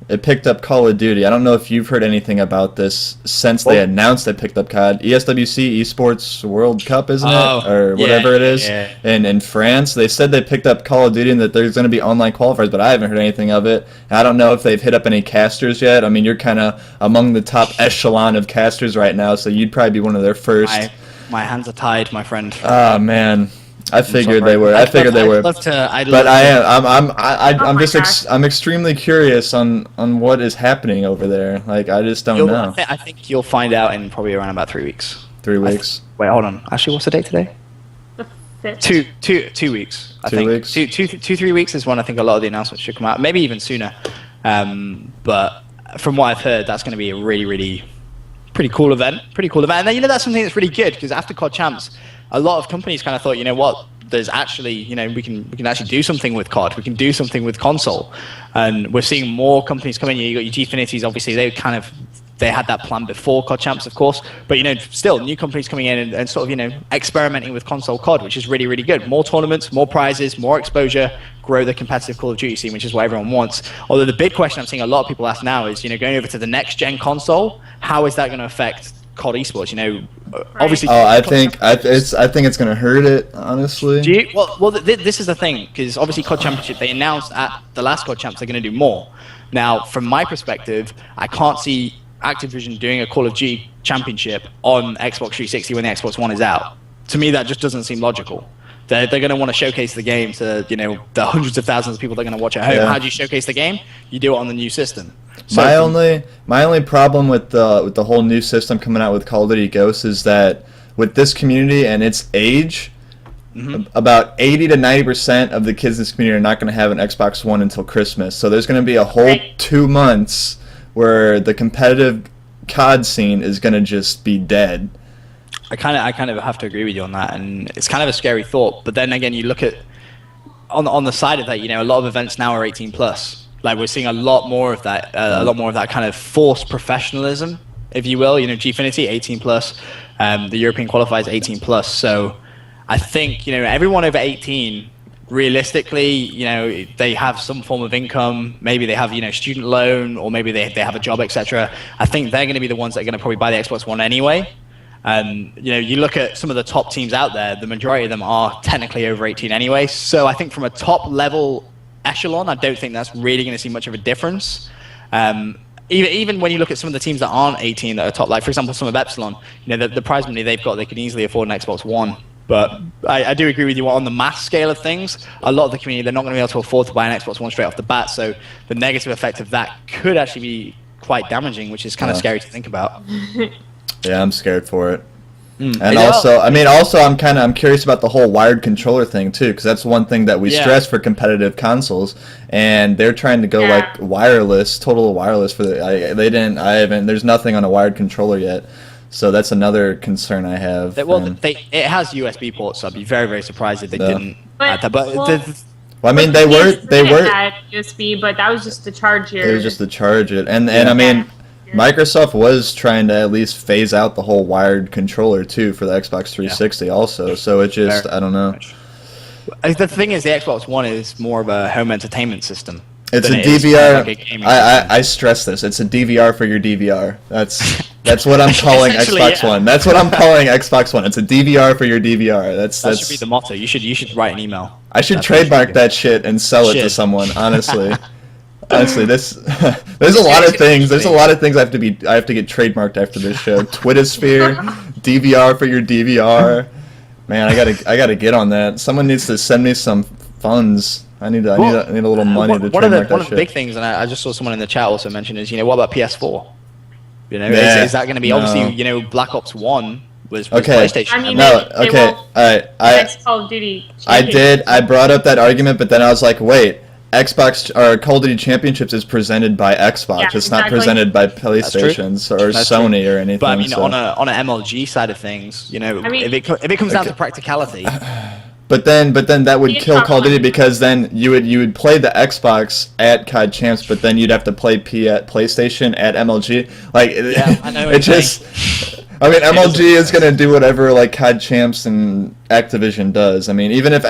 It picked up Call of Duty. I don't know if you've heard anything about this since they announced they picked up COD. ESWC, Esports World Cup, isn't it? Or whatever it is. Yeah. And in France, they said they picked up Call of Duty and that there's going to be online qualifiers, but I haven't heard anything of it. I don't know if they've hit up any casters yet. I mean, you're kind of among the top echelon of casters right now, so you'd probably be one of their first. My hands are tied, my friend. Oh, man. I figured they were. I'd love to. I'm extremely curious on what is happening over there. Like I just don't know. I think you'll find out in probably around about 3 weeks. 3 weeks. Wait, hold on. Actually, what's the date today? The 5th. 2 weeks. I 2 think. weeks. 3 weeks is when I think a lot of the announcements should come out. Maybe even sooner. But from what I've heard, that's going to be a really, really pretty cool event. And then that's something that's really good because after COD Champs, a lot of companies kind of thought, you know what, there's actually, we can actually do something with COD. We can do something with console. And we're seeing more companies coming. You got your Gfinities, obviously, they had that plan before COD Champs, of course. But, still new companies coming in and sort of, experimenting with console COD, which is really, really good. More tournaments, more prizes, more exposure, grow the competitive Call of Duty scene, which is what everyone wants. Although the big question I'm seeing a lot of people ask now is, going over to the next gen console, how is that going to affect COD esports? Obviously. Oh, I think it's going to hurt it, honestly. This is the thing, because obviously COD Championship, they announced at the last COD Champs they're going to do more. Now, from my perspective, I can't see Activision doing a Call of Duty Championship on Xbox 360 when the Xbox One is out. To me, that just doesn't seem logical. They're going to want to showcase the game to the hundreds of thousands of people that are going to watch at home. Yeah. How do you showcase the game? You do it on the new system. So my only problem with the whole new system coming out with Call of Duty Ghosts is that with this community and its age, about 80 to 90% of the kids in this community are not going to have an Xbox One until Christmas. So there's going to be a whole 2 months where the competitive COD scene is going to just be dead. I kind of have to agree with you on that, and it's kind of a scary thought. But then again, you look at on the side of that, a lot of events now are 18 plus. Like we're seeing a lot more of that, kind of forced professionalism, if you will. Gfinity 18 plus, the European qualifiers 18 plus. So I think everyone over 18, realistically, they have some form of income. Maybe they have student loan, or maybe they have a job, etc. I think they're going to be the ones that are going to probably buy the Xbox One anyway. You look at some of the top teams out there, the majority of them are technically over 18 anyway. So I think from a top level echelon, I don't think that's really going to see much of a difference. Even when you look at some of the teams that aren't 18 that are top, like for example some of Epsilon, the prize money they've got, they can easily afford an Xbox One. But I do agree with you on the mass scale of things. A lot of the community, they're not going to be able to afford to buy an Xbox One straight off the bat. So the negative effect of that could actually be quite damaging, which is kind of scary to think about. Yeah, I'm scared for it. And also, I'm curious about the whole wired controller thing too, because that's one thing that we stress for competitive consoles, and they're trying to go like wireless, total wireless for there's nothing on a wired controller yet, so that's another concern I have. It has USB ports, so I'd be very, very surprised if they didn't add that. Well, I mean, they were had USB, but that was just to charge your. It was just to charge it, and I mean. Microsoft was trying to at least phase out the whole wired controller too for the Xbox 360 also. So it just, I don't know. The thing is, the Xbox One is more of a home entertainment system. It's a than it is DVR. like a gaming system. I stress this. It's a DVR for your DVR. That's what I'm calling Essentially, Xbox yeah. One. That's what I'm calling Xbox One. It's a DVR for your DVR. That should be the motto. You should write an email. I should That's what you trademark should do. that shit and sell it to Shit. someone. Honestly, honestly, this there's a lot of things. There's a lot of things I have to get trademarked after this show. Twittersphere, DVR for your DVR. Man, I gotta get on that. Someone needs to send me some funds. I need a little money to one of trademark the that shit. big things, and I just saw someone in the chat also mention is, what about PS4? Yeah, Is that going to be no. obviously, Black Ops 1 was Okay. PlayStation? I mean, No, they okay, won't- alright. Next Call of Duty. I brought up that argument, but then I was like, wait, Xbox or Call of Duty Championships is presented by Xbox. Yeah, it's not exactly. presented by true. PlayStations or That's Sony true. or anything. But I mean, so. on an MLG side of things, mean- if it comes down to practicality, But then that would You kill talk Call of Duty about- because then you would play the Xbox at COD Champs, but then you'd have to play at PlayStation at MLG. Like, Yeah, I know what it you're just. I mean, MLG is gonna do whatever like COD Champs and Activision does. I mean, even if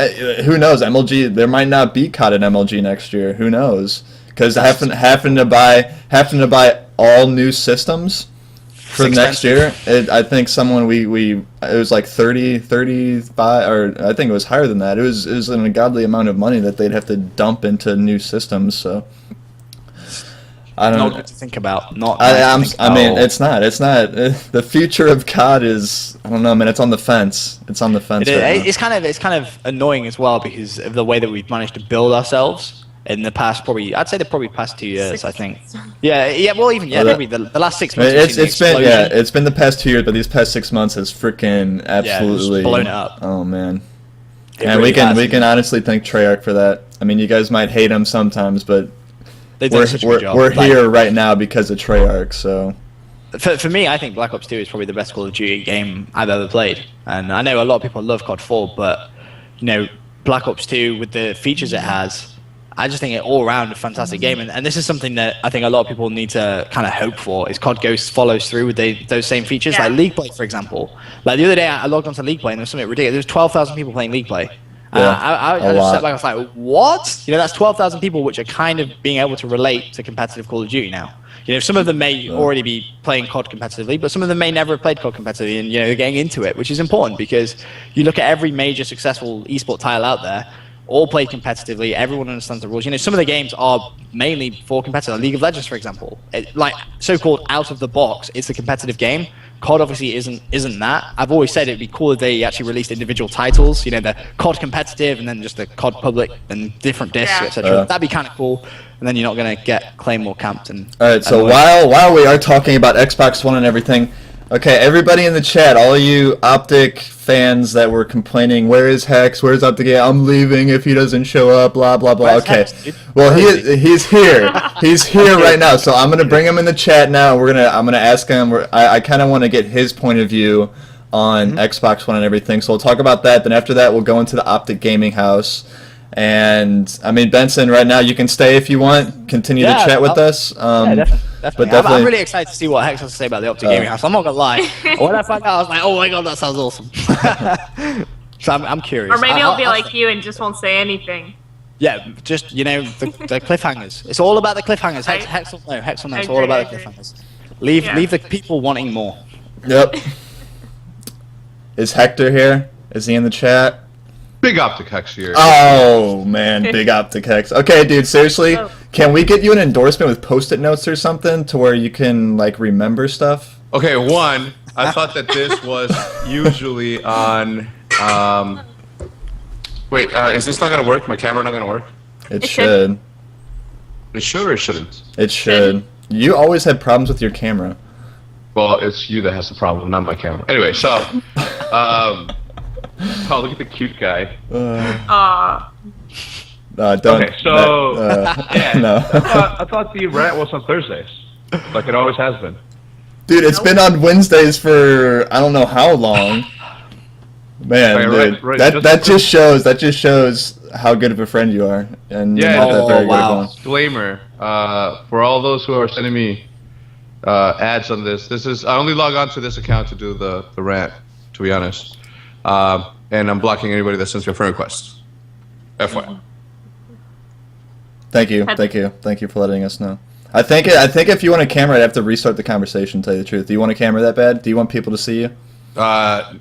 who knows, MLG there might not be COD at MLG next year. Who knows? Because having to buy all new systems for It's next expensive. year, I think someone it was like 35, or I think it was higher than that. It was an ungodly amount of money that they'd have to dump into new systems. So I don't not know. good to think about. Not. I nice to mean, think about. it's not. The future of COD is, I don't know, man. It's on the fence. It's on the fence. It is- right now. it's kind of annoying as well because of the way that we've managed to build ourselves in the past I'd say the past 2 years. I think. Yeah. Well, even Well, that- maybe the last 6 months. we've seen It's the been explosion. it's been the past 2 years, but these past 6 months has freaking absolutely blown it up. Oh man. It And really has. we can honestly thank Treyarch for that. I mean, you guys might hate him sometimes, but They've done such a good job. we're Like, here right now because of Treyarch. So For me, I think Black Ops 2 is probably the best Call of Duty game I've ever played. And I know a lot of people love COD 4, but, Black Ops 2, with the features it has, I just think it all around a fantastic game. And this is something that I think a lot of people need to kind of hope for, is COD Ghost follows through with those same features. Yeah. Like League Play, for example. Like the other day, I logged onto League Play, and there was something ridiculous. There was 12,000 people playing League Play. Yeah, I a just lot. sat back and was like, what? That's 12,000 people which are kind of being able to relate to competitive Call of Duty now. Some of them may already be playing COD competitively, but some of them may never have played COD competitively, and they're getting into it, which is important because you look at every major successful esport title out there, all played competitively. Everyone understands the rules. Some of the games are mainly for competitive. League of Legends, for example, like so-called out of the box, it's a competitive game. COD obviously isn't that. I've always said it'd be cool if they actually released individual titles. The COD competitive and then just the COD public and different discs, Yeah. etc. That'd be kind of cool. And then you're not gonna get Claymore camped and. all right. So and while we are talking about Xbox One and everything, okay, everybody in the chat, all you Optic fans that were complaining, where is Hex? Where's Optic? I'm leaving if he doesn't show up. Blah blah blah. Where's Okay. Hex, dude? Well, Where is he's here. He's here right now. So I'm gonna bring him in the chat now. I'm gonna ask him. I kind of want to get his point of view on Xbox One and everything. So we'll talk about that. Then after that, we'll go into the Optic Gaming House. And I mean, Benson, right now you can stay if you want. Continue to chat with us. Yeah, definitely. But I'm definitely, really excited to see what Hex has to say about the Optic Gaming House. I'm not gonna lie. When I found out, I was like, "Oh my god, that sounds awesome." So I'm curious. Or maybe I'll I'll be like you and just won't say anything. Yeah, just the cliffhangers. It's all about the cliffhangers. Right. Hex will know. Hex will know. I It's all agree, about I the agree. cliffhangers. Leave Yeah. leave the people wanting more. Yep. Is Hector here? Is he in the chat? Big Optic Hex here. Oh man, big Optic Hex. Okay, dude, seriously, Oh. can we get you an endorsement with Post-it notes or something to where you can like remember stuff? Okay, one, I thought that this was usually on. Wait, is this not gonna work? My camera not gonna work? It It should. It should or it shouldn't? It should. You always had problems with your camera. Well, it's you that has the problem, not my camera. Anyway, so, oh, look at the cute guy. Don't. Okay, so yeah, no. I thought the rant was on Thursdays, like it always has been. Dude, it's been on Wednesdays for I don't know how long. Man, Okay, dude, right, that just shows how good of a friend you are, and you're Yeah, not that oh, very good wow. at one. Disclaimer: for all those who are sending me ads on this. I only log on to this account to do the rant, to be honest. And I'm blocking anybody that sends me a friend request. FYI. Thank you for letting us know. I think if you want a camera, I'd have to restart the conversation. To tell you the truth, do you want a camera that bad? Do you want people to see you? I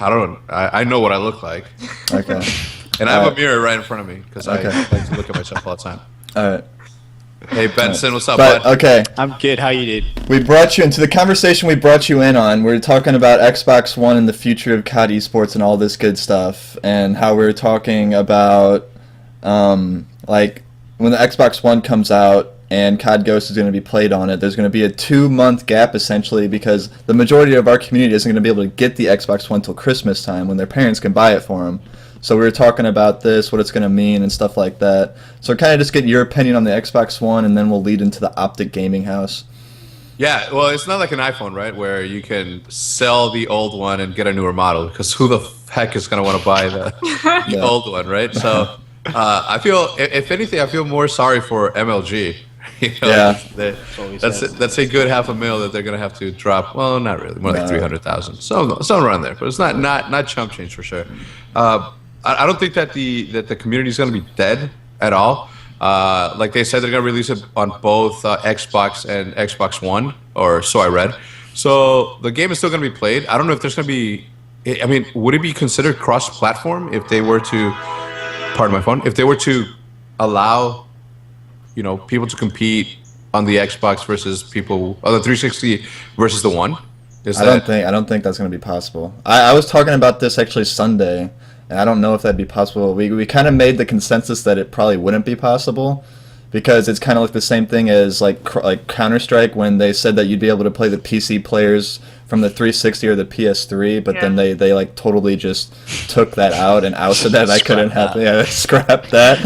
don't. I know what I look like. Okay. And I have a mirror right in front of me because I like to look at myself all the time. All right. Hey Benson, what's up, But bud? okay, I'm good. How you did? we brought you into the conversation. We brought you in on. We're talking about Xbox One and the future of COD esports and all this good stuff, and how we were talking about like when the Xbox One comes out and COD Ghost is going to be played on it. There's going to be a 2-month gap essentially because the majority of our community isn't going to be able to get the Xbox One till Christmas time when their parents can buy it for them. So we were talking about this, what it's going to mean, and stuff like that. So kind of just get your opinion on the Xbox One, and then we'll lead into the Optic Gaming House. Yeah, well, it's not like an iPhone, right, where you can sell the old one and get a newer model, because who the heck is going to want to buy the old one, right? So I feel, if anything, I feel more sorry for MLG. You know, Yeah. That's a good $500,000 that they're going to have to drop. Well, not really, more like 300,000. So around there, but it's not chump change for sure. I don't think that the community is going to be dead at all. Like they said, they're going to release it on both Xbox and Xbox One, or so I read. So the game is still going to be played. I don't know if there's going to be. I mean, would it be considered cross-platform if they were to? Pardon my phone. If they were to allow, people to compete on the Xbox versus people on the 360 versus the One. I don't think that's going to be possible. I was talking about this actually Sunday. And I don't know if that'd be possible. We kind of made the consensus that it probably wouldn't be possible because it's kind of like the same thing as like Counter-Strike when they said that you'd be able to play the PC players from the 360 or the PS3, but then they like totally just took that out and ousted that. I couldn't have scrapped that.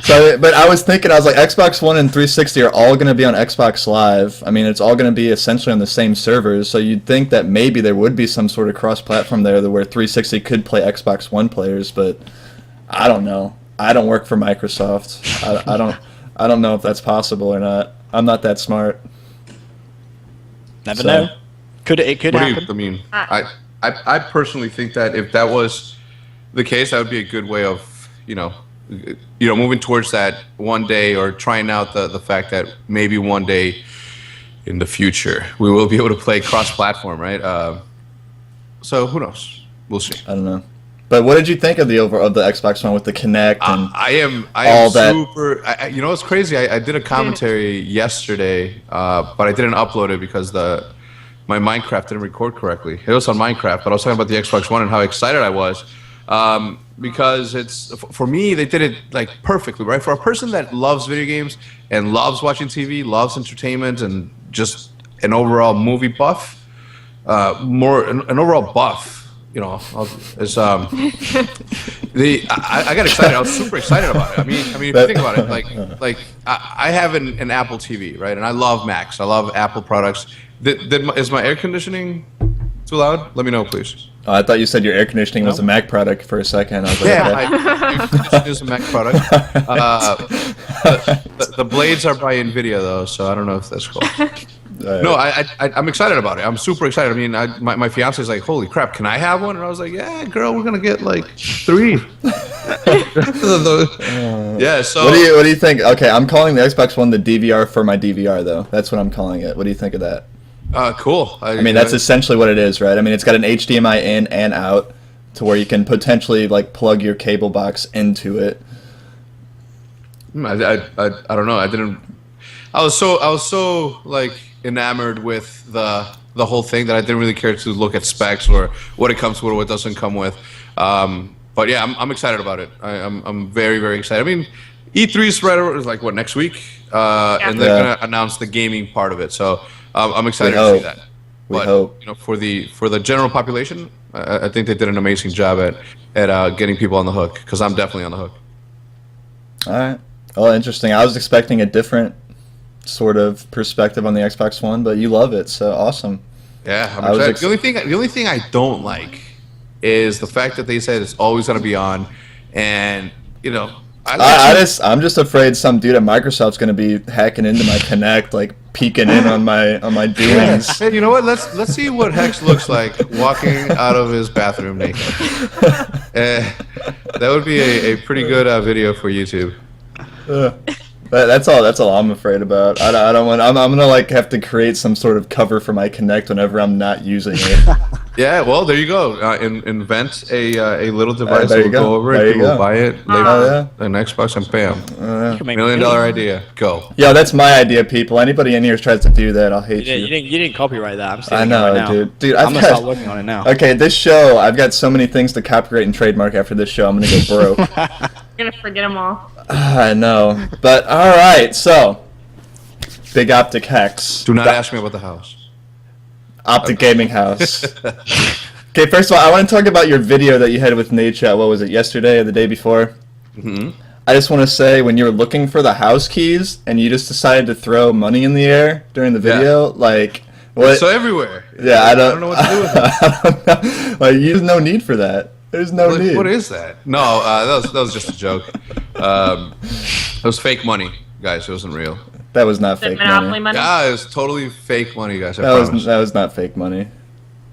So, but I was like Xbox One and 360 are all going to be on Xbox Live. I mean, it's all going to be essentially on the same servers. So you'd think that maybe there would be some sort of cross-platform there where 360 could play Xbox One players, but I don't know. I don't work for Microsoft. I don't know if that's possible or not. I'm not that smart. Never know. It could happen. I mean, I personally think that if that was the case, that would be a good way of, moving towards that one day, or trying out the fact that maybe one day in the future we will be able to play cross-platform, right? So who knows? We'll see. I don't know. But what did you think of the Xbox One with the Kinect and I am super. It's crazy. I did a commentary yesterday, but I didn't upload it because my Minecraft didn't record correctly. It was on Minecraft, but I was talking about the Xbox One and how excited I was. Because it's, for me, they did it like perfectly, right? For a person that loves video games and loves watching TV, loves entertainment, and just an overall movie buff, an overall buff, is I got excited. I was super excited about it. I mean, if you think about it, like I have an Apple TV, right? And I love Macs. I love Apple products. Is my air conditioning too loud? Let me know, please. Oh, I thought you said your air conditioning was a Mac product for a second. I was like, yeah, my air conditioning is a Mac product. The blades are by NVIDIA though, so I don't know if that's cool. No, I'm excited about it. I'm super excited. I mean, my fiance is like, "Holy crap, can I have one?" And I was like, "Yeah, girl, we're gonna get like 3." Yeah. So what do you think? Okay, I'm calling the Xbox One the DVR for my DVR though. That's what I'm calling it. What do you think of that? Cool. I mean, that's essentially what it is, right? I mean, it's got an HDMI in and out to where you can potentially like plug your cable box into it. I don't know. I was so like enamored with the whole thing that I didn't really care to look at specs or what it comes with or what it doesn't come with. But yeah, I'm excited about it. I'm very, very excited. I mean, E3 is like what, next week, and they're gonna announce the gaming part of it. So I'm excited to see that. But for the general population, I think they did an amazing job at getting people on the hook, because I'm definitely on the hook. All right. Well, interesting. I was expecting a different sort of perspective on the Xbox One, but you love it, so awesome. Yeah, I'm excited. The only thing I don't like is the fact that they said it's always going to be on, and I'm just afraid some dude at Microsoft's gonna be hacking into my Connect, like peeking in on my doings. Hey, you know what? Let's see what Hex looks like walking out of his bathroom naked. That would be a pretty good video for YouTube. That's all I'm afraid about. I don't want. I'm gonna like have to create some sort of cover for my Connect whenever I'm not using it. Yeah, well, there you go. Invent a little device there that you will go. go over There it. you People go. buy it. An Xbox and bam. You can make $1 million idea. Go. Yo, that's my idea, people. Anybody in here tries to do that, I'll hate you. You didn't copyright that. I'm I stealing know, it right now. dude. I'm gonna start working on it now. Okay, this show, I've got so many things to copyright and trademark after this show. I'm gonna go broke. You're gonna forget them all. I know, but all right. So, Big Optic Hex. Do not ask me about the house. Optic Gaming House. Okay, first of all, I want to talk about your video that you had with Nate. What was it, yesterday or the day before? Mm-hmm. I just want to say, when you were looking for the house keys and you just decided to throw money in the air during the video, like, what? It's so everywhere. Yeah, I don't know what to do with it. I don't know. Like, there's no need for that. There's no need. What is that? No, that was just a joke. It was fake money, guys. It wasn't real. That was not The fake Monopoly money. money. Yeah, it was totally fake money, guys. I That promise. was not fake money.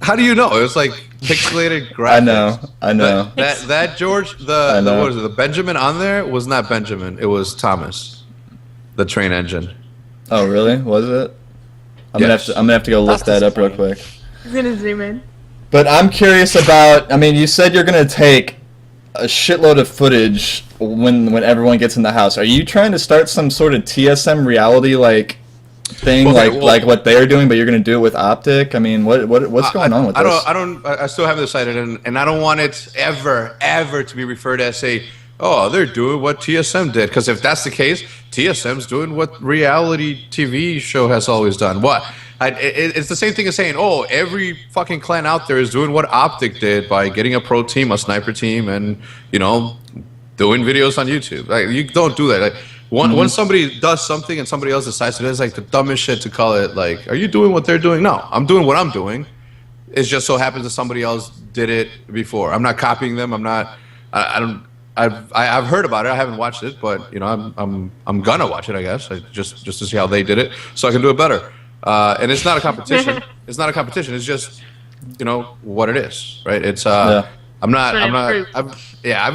How do you know? It was like pixelated graphics. I know. That George, I know. what was it? The Benjamin on there was not Benjamin. It was Thomas, the train engine. Oh, really? Was it? I'm Yes. gonna have to go look That's that up real disappointing. quick. He's gonna zoom in. But I'm curious about. I mean, you said you're gonna take a shitload of footage when everyone gets in the house. Are you trying to start some sort of TSM reality like thing, Okay, like what they're doing, but you're gonna do it with Optic? I mean, what's going on with this? I still haven't decided, and I don't want it ever to be referred as they're doing what TSM did. Because if that's the case, TSM's doing what reality TV show has always done. It's the same thing as saying, every fucking clan out there is doing what Optic did by getting a pro team, a sniper team, and doing videos on YouTube. Like, you don't do that. Like, when somebody does something and somebody else decides to do it, it's like the dumbest shit to call it. Like, are you doing what they're doing? No, I'm doing what I'm doing. It just so happens that somebody else did it before. I'm not copying them. I'm not. I've heard about it. I haven't watched it, but I'm gonna watch it. I guess just to see how they did it, so I can do it better. And it's not a competition. It's not a competition. It's just what it is, right? It's Yeah. I've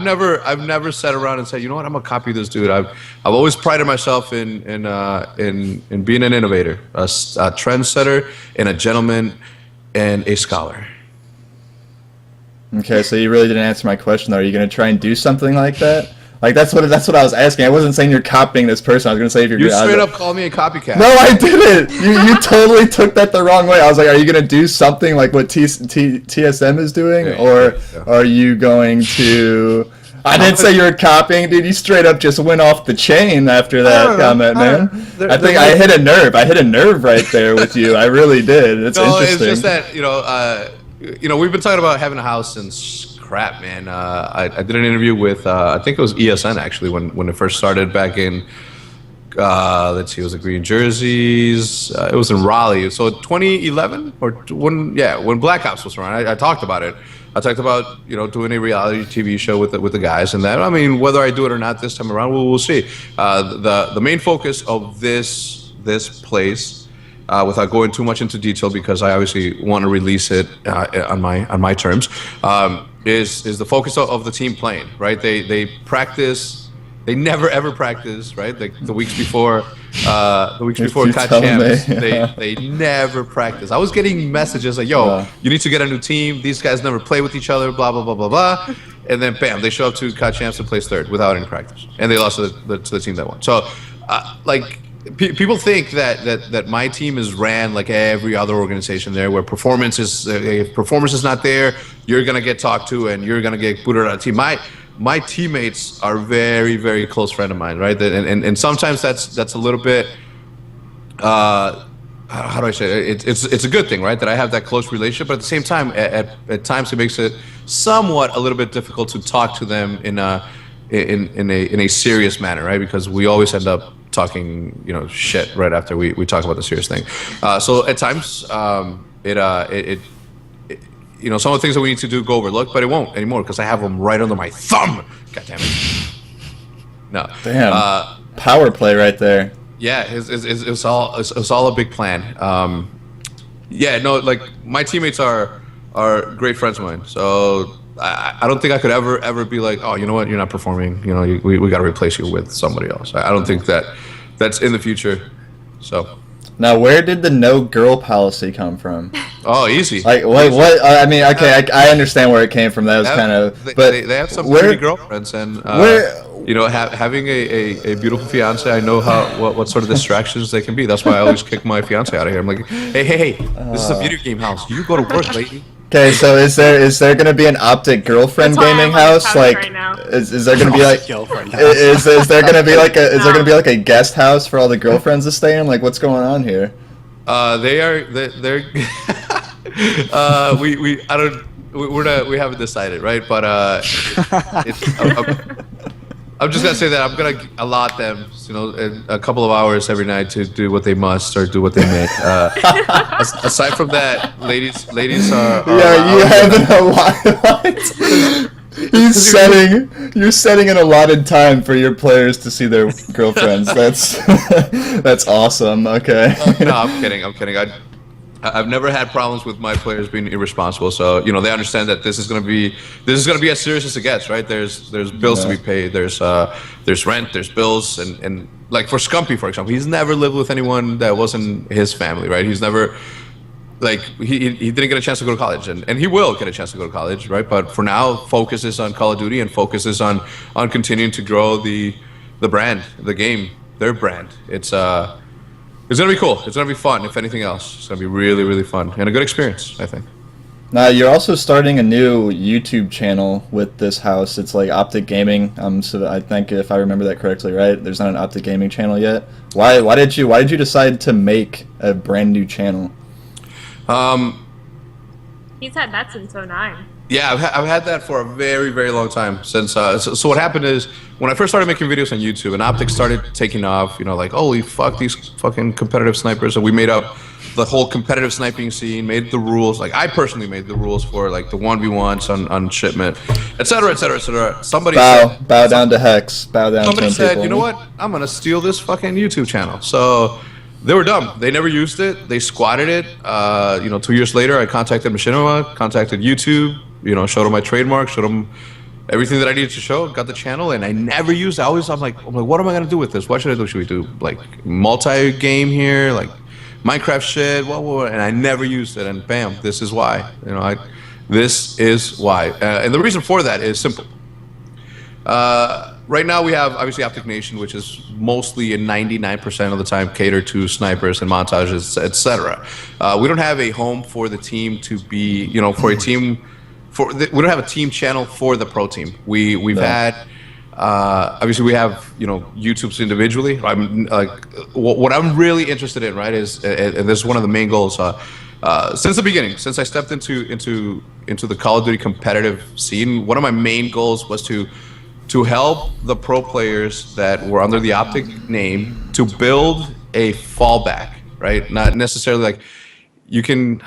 never sat around and said, you know what, I'm gonna copy this dude. I've always prided myself in being an innovator, a trendsetter, and a gentleman, and a scholar. Okay, so you really didn't answer my question, though. Are you gonna try and do something like that? Like, that's what I was asking. I wasn't saying you're copying this person. I was gonna say if you're You gonna, straight up called me a copycat. No, I didn't. You totally took that the wrong way. I was like, are you gonna do something like what TSM is doing, Yeah, or yeah. are you going to? I didn't say you were copying, dude. You straight up just went off the chain after that comment, man. I think I hit a nerve. I hit a nerve right there with you. I really did. It's interesting. It's just that we've been talking about having a house since crap, man. I did an interview with I think it was ESN actually when it first started back in let's see, it was the Green Jerseys. It was in Raleigh. So 2011 or when Black Ops was around. I talked about it. I talked about doing a reality TV show with the guys, and that. I mean, whether I do it or not this time around, we'll see. The main focus of this place, without going too much into detail, because I obviously want to release it on my terms, is the focus of the team playing. Right? They practice. They never ever practice, right? Like the weeks before COD Champs, they never practice. I was getting messages like, "Yo, you need to get a new team. These guys never play with each other." Blah blah blah blah blah. And then bam, they show up to COD Champs and place third without any practice, and they lost to the team that won. So, people think that my team is ran like every other organization there, where performance is if performance is not there, you're gonna get talked to and you're gonna get booted out of the team. My teammates are very, very close friend of mine, right? And sometimes that's a little bit, how do I say it? It's a good thing, right? That I have that close relationship, but at the same time, at times it makes it somewhat a little bit difficult to talk to them in a serious manner, right? Because we always end up talking, shit right after we talk about the serious thing. So at times, some of the things that we need to do go overlooked, but it won't anymore because I have them right under my thumb. God damn it. No. Damn. Power play right there. Yeah, it's all a big plan. Yeah, no, like my teammates are great friends of mine. So I don't think I could ever be like, oh, you know what, you're not performing. You know, we got to replace you with somebody else. I don't think that's in the future. So. Now, where did the no girl policy come from? Oh, easy. Like, what? I mean, okay, I understand where it came from. That was kind of, but they have some pretty girlfriends, and you know, having a beautiful fiance, I know what sort of distractions they can be. That's why I always kick my fiance out of here. I'm like, hey, this is a video game house. You go to work, lady. Okay, so is there gonna be an Optic girlfriend That's why gaming I'm on the house? couch Like, right now. is there gonna be like Girlfriend house. is there gonna be like a guest house for all the girlfriends to stay in? Like, what's going on here? They're we haven't decided, right? But I'm just gonna say that I'm gonna allot them, you know, a couple of hours every night to do what they must or do what they may. Aside from that, ladies are Yeah, you have an allotment. You're setting an allotted time for your players to see their girlfriends. That's awesome. Okay. No, I'm kidding. I've never had problems with my players being irresponsible, so you know they understand that this is gonna be as serious as it gets, right? There's bills to be paid, there's rent, there's bills, and like for Scumpy, for example, he's never lived with anyone that wasn't his family, right? He's never like he didn't get a chance to go to college, and he will get a chance to go to college, right? But for now, focus is on Call of Duty and focus is on continuing to grow the brand, the game, their brand. It's gonna be cool. It's gonna be fun. If anything else, it's gonna be really, really fun and a good experience, I think. Now you're also starting a new YouTube channel with this house. It's like Optic Gaming. So I think if I remember that correctly, right? There's not an Optic Gaming channel yet. Why did you decide to make a brand new channel? He's had that since 09. Yeah, I've had that for a very, very long time since. So what happened is when I first started making videos on YouTube and Optics started taking off, you know, like holy fuck these fucking competitive snipers, and we made up the whole competitive sniping scene, made the rules. Like I personally made the rules for like the 1v1s on shipment, etc., etc., etc. Somebody bow down to Hex. Bow down. Somebody to said, people. you know what? I'm gonna steal this fucking YouTube channel. So. They were dumb. They never used it. They squatted it. You know, 2 years later, I contacted Machinima, contacted YouTube. You know, showed them my trademark, showed them everything that I needed to show. Got the channel, and I never used it. I'm like, what am I gonna do with this? What should I do? Should we do like multi-game here, like Minecraft shit? What? And I never used it. And bam, this is why. You know, this is why. And the reason for that is simple. Right now we have obviously Optic Nation, which is mostly and 99% of the time catered to snipers and montages, etc. We don't have a home for the team to be, you know, for a team. We don't have a team channel for the pro team. We've had obviously we have, you know, YouTube's individually. I'm like what I'm really interested in, right, is and this is one of the main goals since the beginning, since I stepped into the Call of Duty competitive scene. One of my main goals was to help the pro players that were under the Optic name to build a fallback, right? Not necessarily like you can.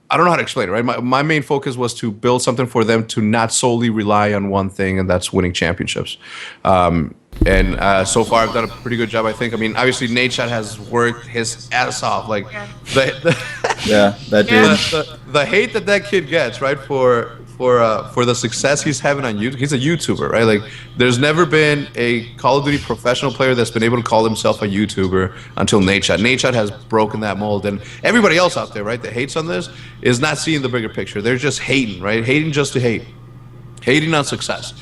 I don't know how to explain it, right? My main focus was to build something for them to not solely rely on one thing, and that's winning championships. And so far, I've done a pretty good job, I think. I mean, obviously, Nadeshot has worked his ass off. Like, the hate that kid gets, right, for the success he's having on YouTube. He's a YouTuber, right? Like, there's never been a Call of Duty professional player that's been able to call himself a YouTuber until Nadeshot. Nadeshot has broken that mold, and everybody else out there, right, that hates on this is not seeing the bigger picture. They're just hating, right? Hating just to hate, hating on success.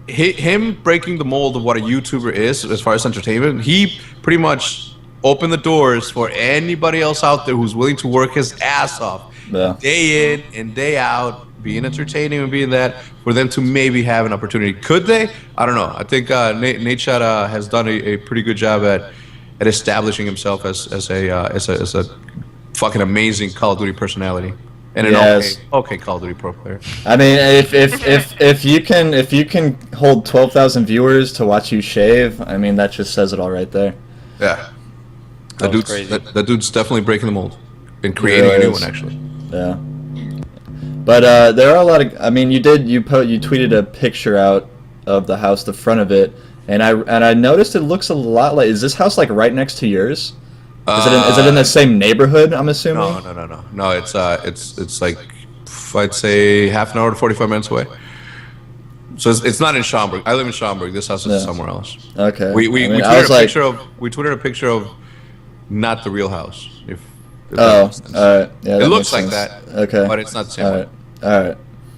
Him breaking the mold of what a YouTuber is as far as entertainment, he pretty much opened the doors for anybody else out there who's willing to work his ass off day in and day out, being entertaining and being that, for them to maybe have an opportunity. Could they? I don't know. I think Nadeshot has done a pretty good job at establishing himself as a fucking amazing Call of Duty personality. And an okay Call of Duty pro player. I mean, if you can hold 12,000 viewers to watch you shave, I mean that just says it all right there. Yeah, that dude's definitely breaking the mold and creating a new one, actually. Yeah, but there are a lot of. I mean, you tweeted a picture out of the house, the front of it, and I noticed it looks a lot like. Is this house like right next to yours? Is it in the same neighborhood? I'm assuming. No. It's like I'd say half an hour to 45 minutes away. So it's not in Schaumburg. I live in Schaumburg. This house is somewhere else. Okay. We tweeted a picture of not the real house. If that makes sense. All right. Yeah, it looks like sense. that. Okay. But it's not the same one. All right.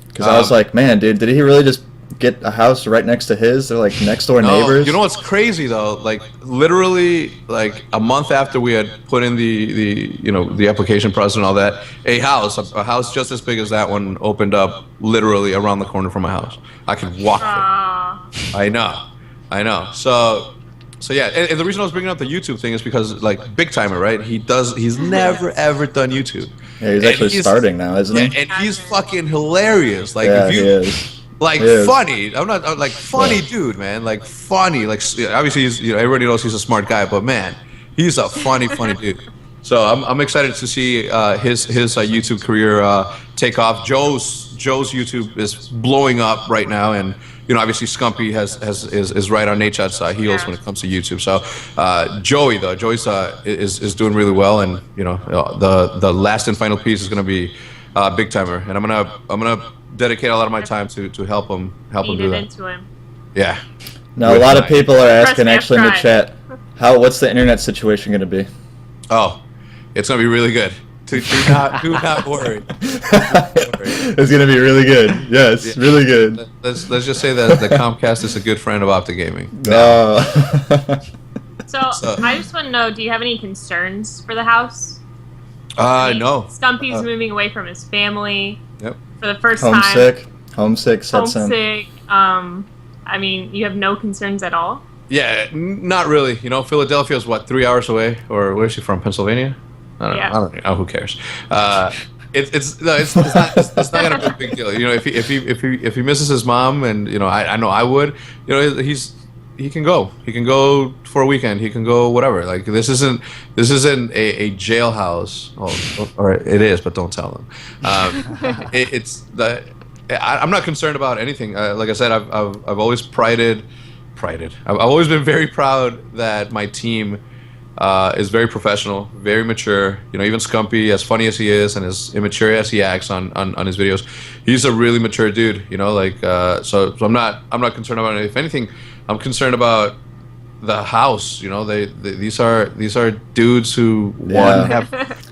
Because I was like, man, dude, did he really just get a house right next to his? They're like next door neighbors. You know what's crazy though? Like literally, like a month after we had put in the application process and all that, a house just as big as that one opened up literally around the corner from my house. I could walk there. I know. So yeah, and the reason I was bringing up the YouTube thing is because like Big Timer, right? He's never ever done YouTube. Yeah, he's actually starting now, isn't he? And he's fucking hilarious. Like yeah, if you, he is. like He is. funny. I'm like funny dude, man. Like funny. Like obviously he's everybody knows he's a smart guy, but man, he's a funny dude. So I'm excited to see his YouTube career take off. Joe's YouTube is blowing up right now, and obviously Scumpy is right on Nadeshot's heels when it comes to YouTube. So Joey's is doing really well, and the last and final piece is going to be Big Timer, and I'm gonna dedicate a lot of my time to help him do that. Into him. Yeah. Now a lot of people are asking Press actually in the chat, what's the internet situation going to be? Oh, it's gonna be really good. Do not worry. It's going to be really good. Yes, really good. Let's just say that the Comcast is a good friend of Optic Gaming. So I just want to know, do you have any concerns for the house? No. Stumpy's moving away from his family. Yep. For the first Homesick sets in. Homesick. I mean, you have no concerns at all? Yeah, not really. Philadelphia is what, 3 hours away, or where's she from? Pennsylvania? I don't know. Who cares? It's not gonna be a big deal. If he misses his mom, and I know I would. He can go. He can go for a weekend. He can go whatever. Like this isn't a jailhouse. Oh, or it is, but don't tell them. I'm not concerned about anything. Like I said, I've always prided. I've always been very proud that my team is very professional, very mature. Even Scumpy, as funny as he is and as immature as he acts on his videos, he's a really mature dude. So I'm not concerned about it. If anything, I'm concerned about the house. These are dudes who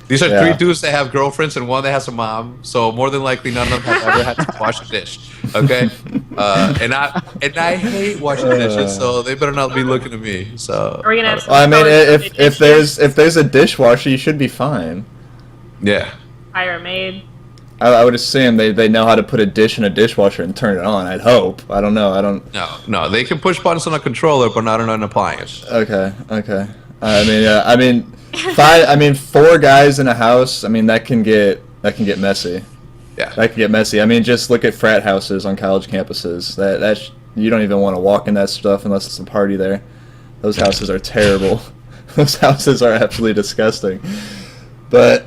these are three dudes that have girlfriends and one that has a mom. So more than likely, none of them have ever had to wash a dish. Okay, and I hate washing dishes, so they better not be looking at me. So are we gonna have some if there's a dishwasher, you should be fine. Yeah. Hire a maid. I would assume they know how to put a dish in a dishwasher and turn it on. I'd hope. I don't know. No. They can push buttons on a controller, but not on an appliance. Okay. I mean, 4 guys in a house. I mean, that can get messy. Yeah. That can get messy. I mean, just look at frat houses on college campuses. That you don't even want to walk in that stuff unless it's a party there. Those houses are terrible. Those houses are absolutely disgusting. But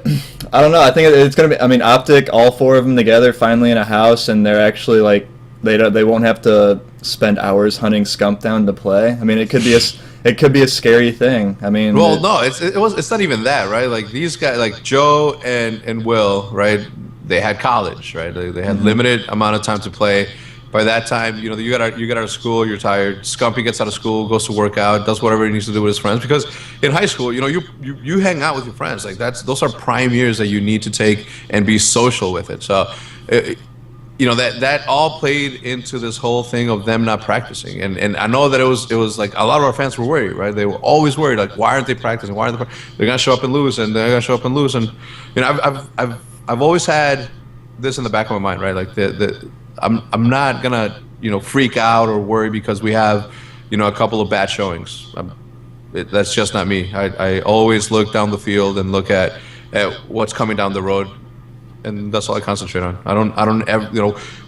I don't know. I think it's gonna be. I mean, Optic, all 4 of them together, finally in a house, and they're actually like they won't have to spend hours hunting Scump down to play. I mean, it could be a scary thing. I mean, well, no, it's not even that, right? Like these guys, like Joe and Will, right? They had college, right? They had limited amount of time to play. By that time, you get out of school, you're tired. Scumpy gets out of school, goes to work out, does whatever he needs to do with his friends. Because in high school, you hang out with your friends. Like those are prime years that you need to take and be social with it. So, that all played into this whole thing of them not practicing. And I know that it was like a lot of our fans were worried, right? They were always worried, like, why aren't they practicing? They're gonna show up and lose, and they're gonna show up and lose. And I've always had this in the back of my mind, right? Like I'm not gonna freak out or worry because we have a couple of bad showings. That's just not me. I always look down the field and look at what's coming down the road, and that's all I concentrate on. I don't ever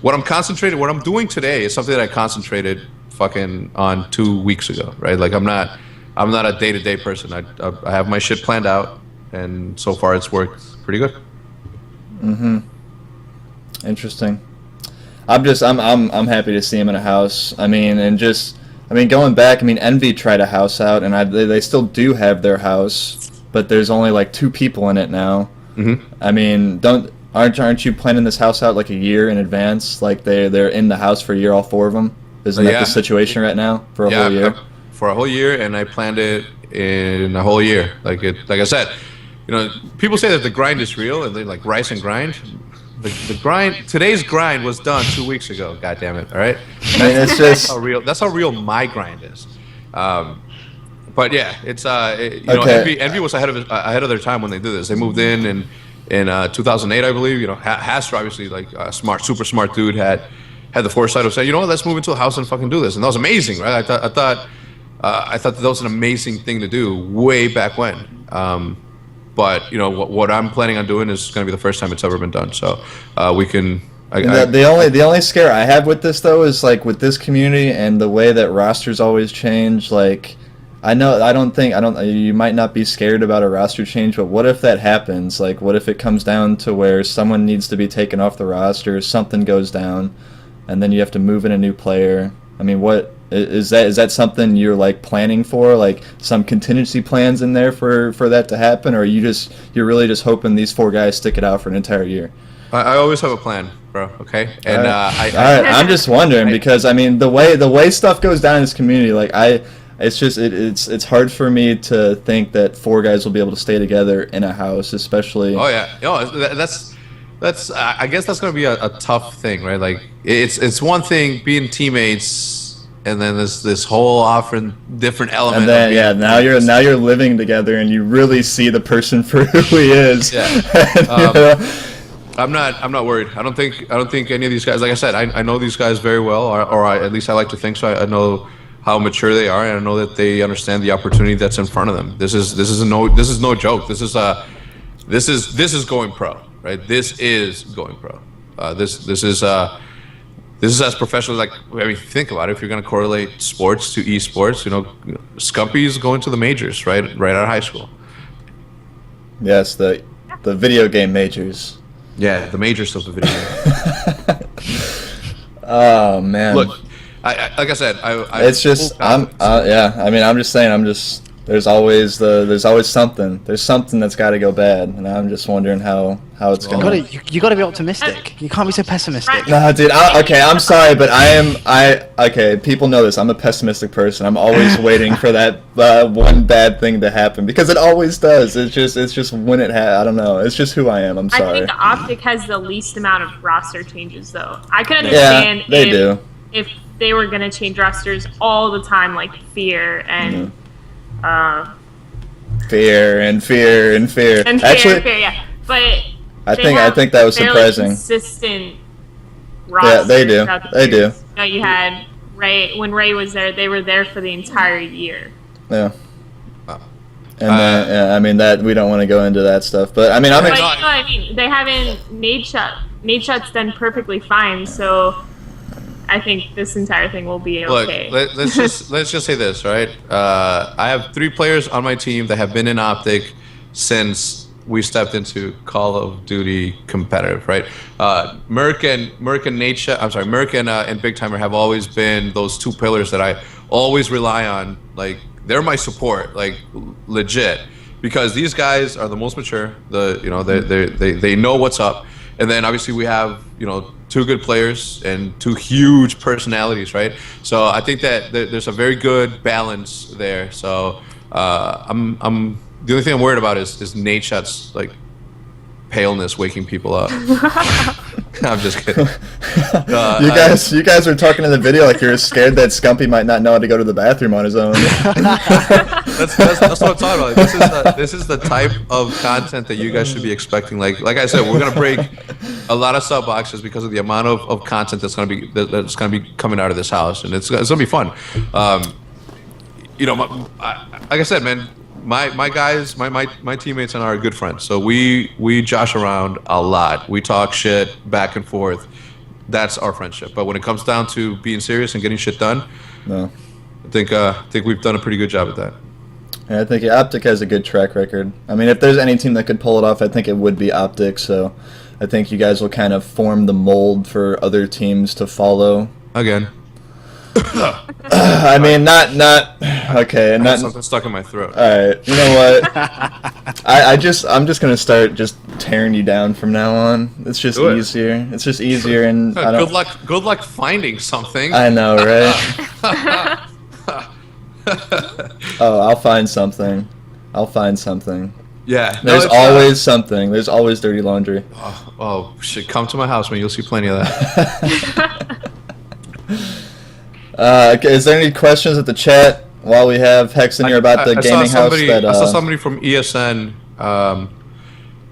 what I'm doing today is something that I concentrated fucking on 2 weeks ago, right? Like I'm not a day-to-day person. I have my shit planned out, and so far it's worked pretty good. Interesting. I'm happy to see him in a house. I mean, and just I mean, going back, I mean, Envy tried a house out, and they still do have their house, but there's only like 2 people in it now. Mm-hmm. I mean, aren't you planning this house out like a year in advance? Like they're in the house for a year, all 4 of them. Isn't that the situation right now for a whole year? For a whole year, and I planned it in a whole year. Like I said, people say that the grind is real, and they like rice and grind. The grind, today's grind was done 2 weeks ago. God damn it! All right, I mean, it's just that's how real my grind is. But yeah, it's Okay. Envy was ahead of their time when they did this. They moved in 2008, I believe. Hastra, obviously, like super smart dude, had the foresight of saying, let's move into a house and fucking do this, and that was amazing, right? I thought that was an amazing thing to do way back when. But what I'm planning on doing is going to be the first time it's ever been done. So we can. The only scare I have with this though is like with this community and the way that rosters always change. Like, you might not be scared about a roster change, but what if that happens? Like, what if it comes down to where someone needs to be taken off the roster, something goes down, and then you have to move in a new player? I mean, what is that something you're like planning for, like some contingency plans in there for that to happen, or are you're really just hoping these 4 guys stick it out for an entire year? I always have a plan, bro. Okay, and all right. I'm just wondering because I mean the way stuff goes down in this community, like it's hard for me to think that 4 guys will be able to stay together in a house, especially. Oh yeah, that's I guess that's gonna be a tough thing, right? Like it's one thing being teammates, and then this whole offering different element. And then now you're living together, and you really see the person for who he is. Yeah. I'm not worried. I don't think any of these guys. Like I said, I know these guys very well, or at least I like to think so. I know how mature they are, and I know that they understand the opportunity that's in front of them. This is no joke. This is going pro, right? This is going pro. This is as professional. Like, I mean, think about it. If you're going to correlate sports to esports, Scumpy is going to the majors, right out of high school. Yes, the video game majors. Yeah, the majors of the video game. Oh man! Look, like I said, it's just yeah. I mean, I'm just saying. There's always something. There's something that's got to go bad, and I'm just wondering how it's gonna. You gotta be optimistic. You can't be so pessimistic. No, dude. Okay, I'm sorry, but okay. People know this. I'm a pessimistic person. I'm always waiting for that one bad thing to happen because it always does. It's just when it I don't know. It's just who I am. I'm sorry. I think Optic has the least amount of roster changes, though. I could understand if they were gonna change rosters all the time, like Fear and. Fear. Actually, yeah. But I think that was surprising. Consistent roster. Yeah, they do. They do. You had Ray when Ray was there. They were there for the entire year. Yeah. And I mean that we don't want to go into that stuff, but I mean I mean they haven't nade shot's done perfectly fine, so. I think this entire thing will be okay. Look, let's just say this, right? I have 3 players on my team that have been in Optic since we stepped into Call of Duty competitive, right? Merc and Nate and Big Timer have always been those 2 pillars that I always rely on. Like, they're my support, like legit, because these guys are the most mature. They know what's up. And then obviously we have 2 good players and 2 huge personalities, right? So I think that there's a very good balance there. So I'm the only thing I'm worried about is Nate Shot's like paleness waking people up. I'm just kidding. You guys were talking in the video like you're scared that Scumpy might not know how to go to the bathroom on his own. That's what I'm talking about. This is the type of content that you guys should be expecting. Like I said, we're gonna break a lot of sub boxes because of the amount of content that's gonna be coming out of this house, and it's gonna be fun. Like I said, man. My guys, my teammates and I are good friends. So we josh around a lot. We talk shit back and forth. That's our friendship. But when it comes down to being serious and getting shit done, no. I think we've done a pretty good job at that. Yeah, I think Optic has a good track record. I mean, if there's any team that could pull it off, I think it would be Optic. So I think you guys will kind of form the mold for other teams to follow. Again. I mean, not okay, I have not. something stuck in my throat. All right, you know what? I'm just gonna start just tearing you down from now on. It's just Do it. easier. It's just easier, and I don't. Good luck finding something. I know, right? Oh, I'll find something. I'll find something. Yeah. There's always something. There's always dirty laundry. Oh, shit! Come to my house, man. You'll see plenty of that. Okay, is there any questions at the chat while we have Hex in here about the gaming house? That, I saw somebody from ESN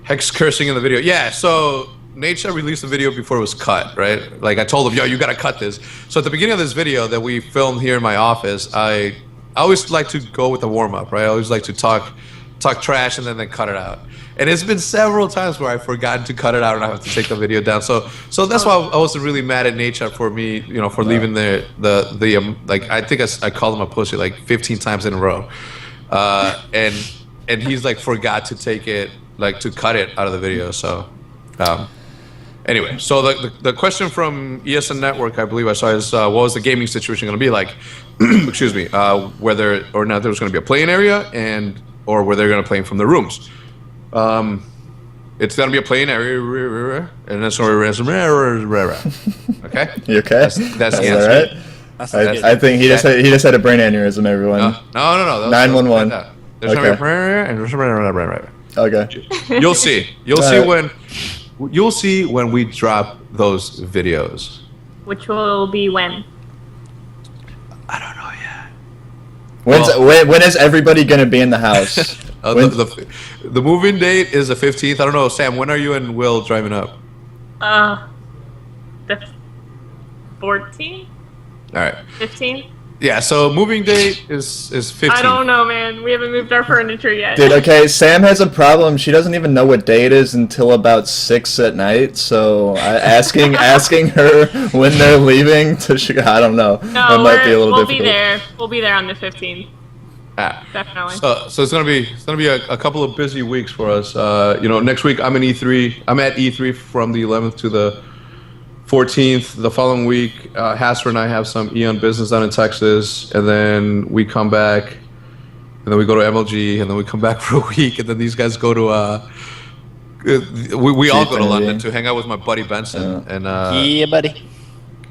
Hex cursing in the video. Yeah, so Nature released the video before it was cut, right? Like I told him, yo, you gotta cut this. So at the beginning of this video that we filmed here in my office, I always like to go with the warm up, right? I always like to talk trash and then cut it out. And it's been several times where I've forgotten to cut it out and I have to take the video down. So that's why I wasn't really mad at Nature for me, for leaving the like I think I called him a pussy like 15 times in a row, and he's like forgot to take it, like to cut it out of the video. So anyway, so the question from ESN Network, I believe I saw, is what was the gaming situation going to be like? Excuse me, whether or not there was going to be a playing area or were they going to play from the rooms. It's gonna be a playing area, and that's okay. You okay? That's the answer. Right? I think he just had a brain aneurysm. Everyone. No. 911. There's gonna be a prayer and Okay. You'll see. You'll see when we drop those videos. Which will be when? I don't know yet. When is everybody gonna be in the house? The move-in date is the 15th. I don't know, Sam. When are you and Will driving up? The 14th. All right. 15th. Yeah. So moving date is 15th. I don't know, man. We haven't moved our furniture yet. Dude, okay. Sam has a problem. She doesn't even know what day it is until about 6 at night. So asking her when they're leaving to Chicago, I don't know. No, that might be a little difficult. We'll be there. We'll be there on the 15th. Definitely. So it's gonna be a couple of busy weeks for us. Next week I'm in E3. I'm at E3 from the 11th to the 14th. The following week, Hasser and I have some Eon business down in Texas, and then we come back, and then we go to MLG, and then we come back for a week, and then these guys go to we all go to London to hang out with my buddy Benson, and yeah, buddy.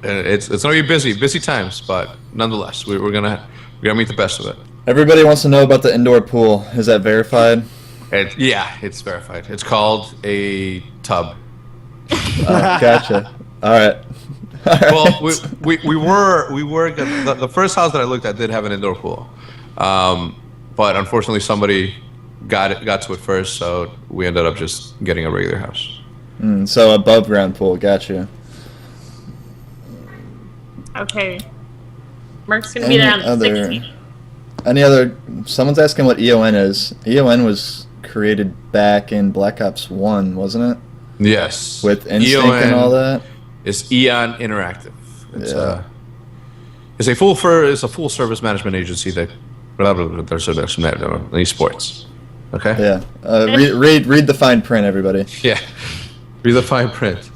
And it's gonna be busy times, but nonetheless, we're gonna meet the best of it. Everybody wants to know about the indoor pool. Is that verified? Yeah, it's verified. It's called a tub. Gotcha. All right. Well, we were the first house that I looked at did have an indoor pool, but unfortunately somebody got to it first, so we ended up just getting a regular house. So above ground pool. Gotcha. Okay. Mark's gonna be there on the 16th. Any other? Someone's asking what EON is. EON was created back in Black Ops 1, wasn't it? Yes. With Instinct and all that. It's Eon Interactive. It's a full service management agency that esports. Okay. Yeah. Read the fine print, everybody. Yeah. Read the fine print.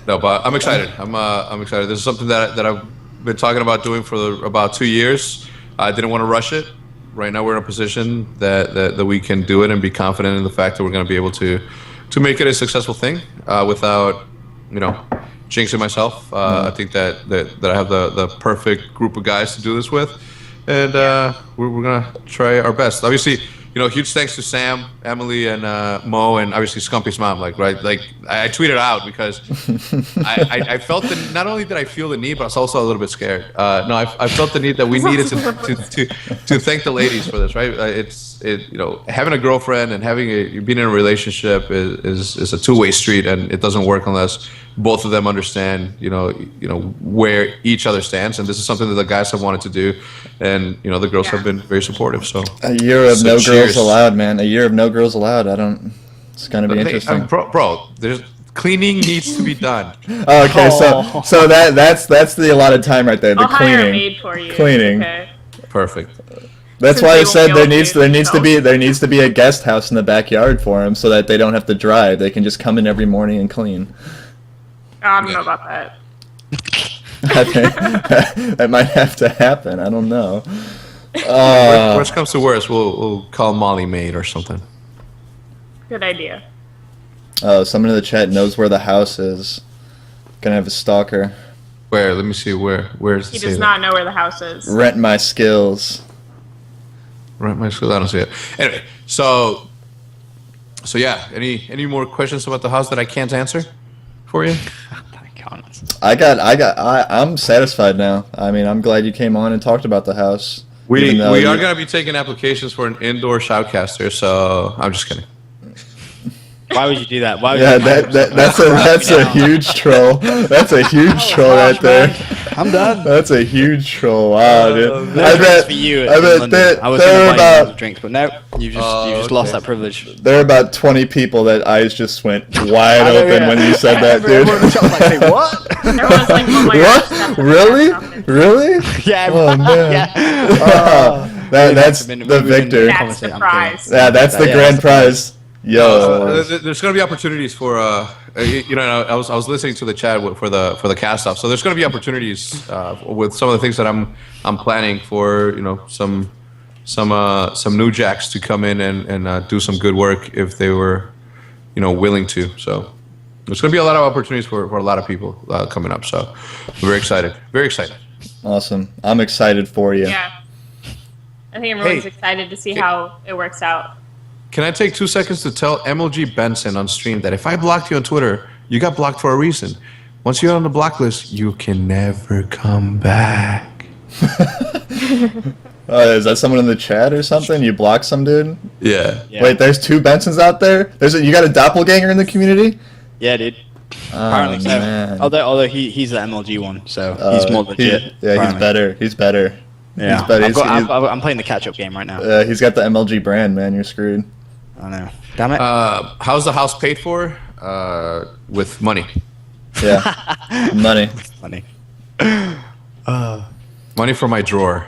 No, but I'm excited. I'm excited. This is something that I've been talking about doing for about 2 years. I didn't want to rush it. Right now we're in a position that we can do it and be confident in the fact that we're going to be able to make it a successful thing without, jinxing myself. I think that I have the perfect group of guys to do this with, and we're going to try our best. Obviously, huge thanks to Sam, Emily, and Mo, and obviously Scumpy's mom. Like I tweeted out because I felt that not only did I feel the need, but I was also a little bit scared. I felt the need that we needed to thank the ladies for this. Right? Having a girlfriend and being in a relationship is a two-way street, and it doesn't work unless both of them understand, where each other stands. And this is something that the guys have wanted to do, and the girls have been very supportive. So a year of no girls allowed, man. A year of no girls allowed. It's gonna be interesting. Bro, there's cleaning needs to be done. Oh, okay, so that's the allotted time right there. The I'll cleaning. hire a maid for you. Cleaning. Okay. Perfect. That's why I said there needs to be a guest house in the backyard for them, so that they don't have to drive. They can just come in every morning and clean. I don't know about that. I think that might have to happen. I don't know. Worst comes to worst, we'll call Molly Maid or something. Good idea. Oh, someone in the chat knows where the house is. Gonna have a stalker. Where? Let me see. Where's He does not know where the house is. Rent my skills. Rent my skills. I don't see it. Anyway, so yeah. Any more questions about the house that I can't answer for you? I'm satisfied now. I mean, I'm glad you came on and talked about the house. We are gonna be taking applications for an indoor shoutcaster. So I'm just kidding. Why would you do that? Why would That's a huge troll. That's a huge troll right there. I'm done. That's a huge troll. Wow, dude. No drinks for you. I was going to buy you drinks, but no, you just lost that privilege. There are about 20 people that eyes just went wide open when you said that, dude. Everyone in the shop was like, "Hey, what?" Everyone's like, oh my What? gosh, Really? Yeah. Oh man. Yeah. That's the victor. That's the prize. Yeah, that's the grand prize. Yo. There's going to be opportunities for I was listening to the chat for the cast off. So there's going to be opportunities with some of the things that I'm planning for some new jacks to come in and do some good work if they were willing to. So there's going to be a lot of opportunities for a lot of people coming up. So I'm very excited. Very excited. Awesome. I'm excited for you. Yeah. I think everyone's excited to see how it works out. Can I take 2 seconds to tell MLG Benson on stream that if I blocked you on Twitter, you got blocked for a reason. Once you're on the block list, you can never come back. Is that someone in the chat or something? You blocked some dude? Yeah. Wait, there's 2 Bensons out there? You got a doppelganger in the community? Yeah, dude. Oh, Apparently so. man. Although he's the MLG one, so he's more legit. He's better. He's better. Yeah. He's better. I'm playing the catch-up game right now. He's got the MLG brand, man. You're screwed. I know. Damn it. How's the house paid for? With money. Yeah. Money. Funny. Money from my drawer.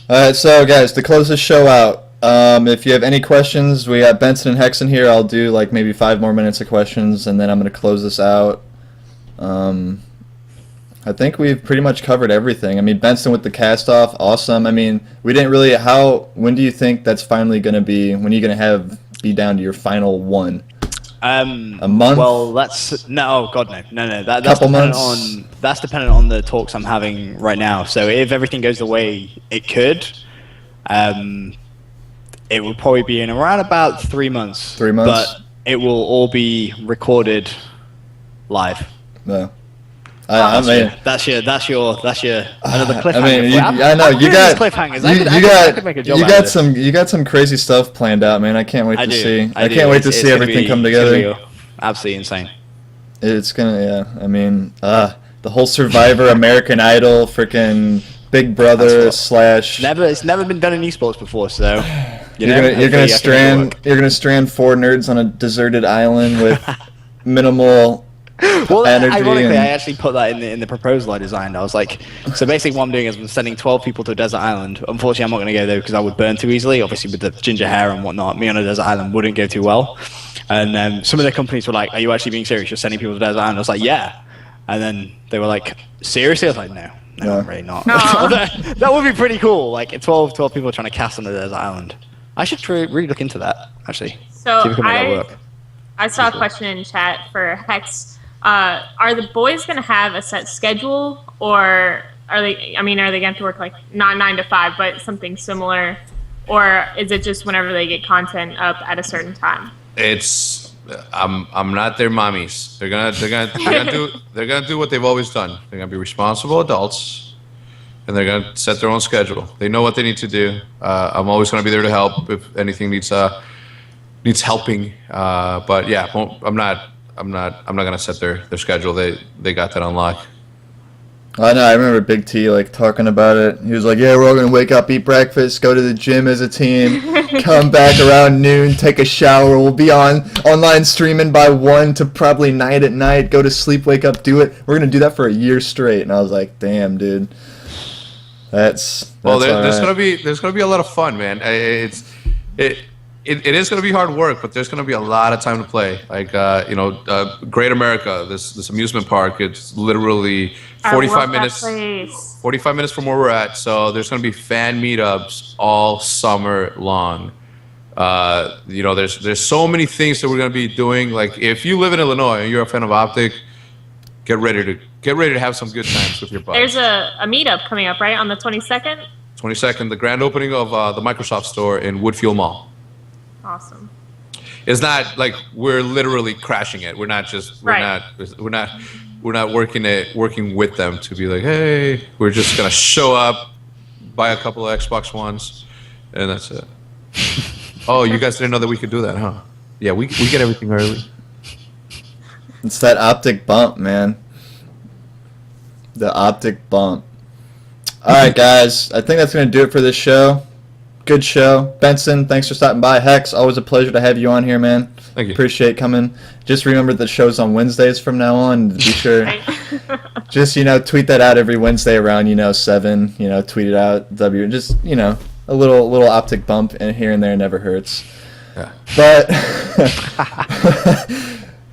Alright, so guys, to close this show out, if you have any questions, we got Benson and Hexen here. I'll do like maybe 5 more minutes of questions, and then I'm going to close this out. I think we've pretty much covered everything. I mean, Benson with the cast-off, awesome. I mean, we didn't really... When do you think that's finally going to be... When are you going to be down to your final one? A month? Well, that's... No, oh, God, no. No. That's couple dependent months? That's dependent on the talks I'm having right now. So if everything goes the way it could, it will probably be in around about 3 months. 3 months? But it will all be recorded live. No. That's your another cliffhanger. I mean, I know you got cliffhangers. I could make a job you got some crazy stuff planned out, man. I can't wait to see. I can't wait to see everything come together. Absolutely insane. It's gonna, yeah. I mean, the whole Survivor, American Idol, freaking Big Brother / It's never been done in esports before, so you're gonna strand 4 nerds on a deserted island with minimal. Well, ironically, I actually put that in the proposal I designed. I was like, so basically what I'm doing is I'm sending 12 people to a desert island. Unfortunately, I'm not going to go there because I would burn too easily. Obviously, with the ginger hair and whatnot, me on a desert island wouldn't go too well. And some of the companies were like, are you actually being serious? You're sending people to the desert island? I was like, yeah. And then they were like, seriously? I was like, no, I'm really not. That would be pretty cool. Like 12 people trying to cast on a desert island. I should really look into that, actually. So see if we can make that work. I saw a question in chat for Hex. Are the boys going to have a set schedule, or are they going to have to work like not 9 to 5, but something similar, or is it just whenever they get content up at a certain time? I'm not their mommies. They're gonna do what they've always done. They're gonna be responsible adults, and they're gonna set their own schedule. They know what they need to do. I'm always gonna be there to help if anything needs helping. But yeah, I'm not gonna set their schedule. They got that on lock. I know. I remember Big T like talking about it. He was like, "Yeah, we're all gonna wake up, eat breakfast, go to the gym as a team, come back around noon, take a shower. We'll be online streaming by 1 to probably night at night. Go to sleep, wake up, do it. We're gonna do that for a year straight." And I was like, "Damn, dude, that's well." There's gonna be a lot of fun, man. it is going to be hard work, but there's going to be a lot of time to play. Like Great America, this amusement park, it's literally 45 minutes. 45 minutes from where we're at, so there's going to be fan meetups all summer long. There's so many things that we're going to be doing. Like if you live in Illinois and you're a fan of Optic, get ready to have some good times with your buddies. There's a meetup coming up, right, on the 22nd? 22nd, the grand opening of the Microsoft store in Woodfield Mall. Awesome. It's not like we're literally crashing it. We're not working with them to be like, hey, we're just gonna show up, buy a couple of Xbox Ones, and that's it. Oh, you guys didn't know that we could do that, huh? Yeah, we get everything early. It's that optic bump, man. The optic bump. All right, guys. I think that's going to do it for this show. Good show. Benson, thanks for stopping by. Hex, always a pleasure to have you on here, man. Thank you. Appreciate coming. Just remember the show's on Wednesdays from now on. Be sure. Just, tweet that out every Wednesday around, 7. Tweet it out. Just, a little optic bump in here and there never hurts. Yeah. But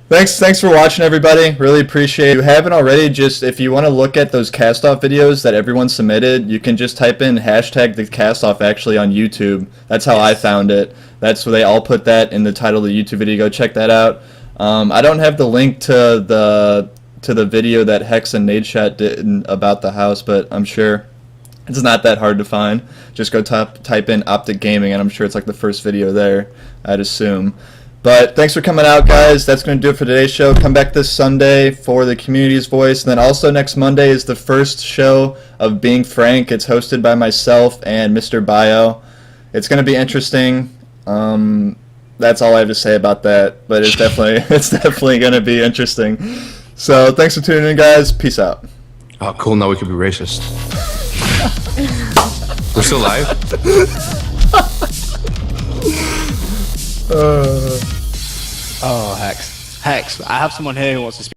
thanks for watching, everybody. Really appreciate it. If you haven't already, just if you want to look at those cast-off videos that everyone submitted, you can just type in hashtag the cast-off actually on YouTube. That's how I found it. That's where they all put that in the title of the YouTube video. Go check that out. I don't have the link to the video that Hex and Nadeshot did about the house, but I'm sure it's not that hard to find. Just go type in Optic Gaming, and I'm sure it's like the first video there, I'd assume. But thanks for coming out, guys. That's going to do it for today's show. Come back this Sunday for the Community's Voice. And then also next Monday is the first show of Being Frank. It's hosted by myself and Mr. Bio. It's going to be interesting. That's all I have to say about that. But it's definitely going to be interesting. So thanks for tuning in, guys. Peace out. Oh, cool. Now we can be racist. We're still live? Oh, Hex. I have someone here who wants to speak.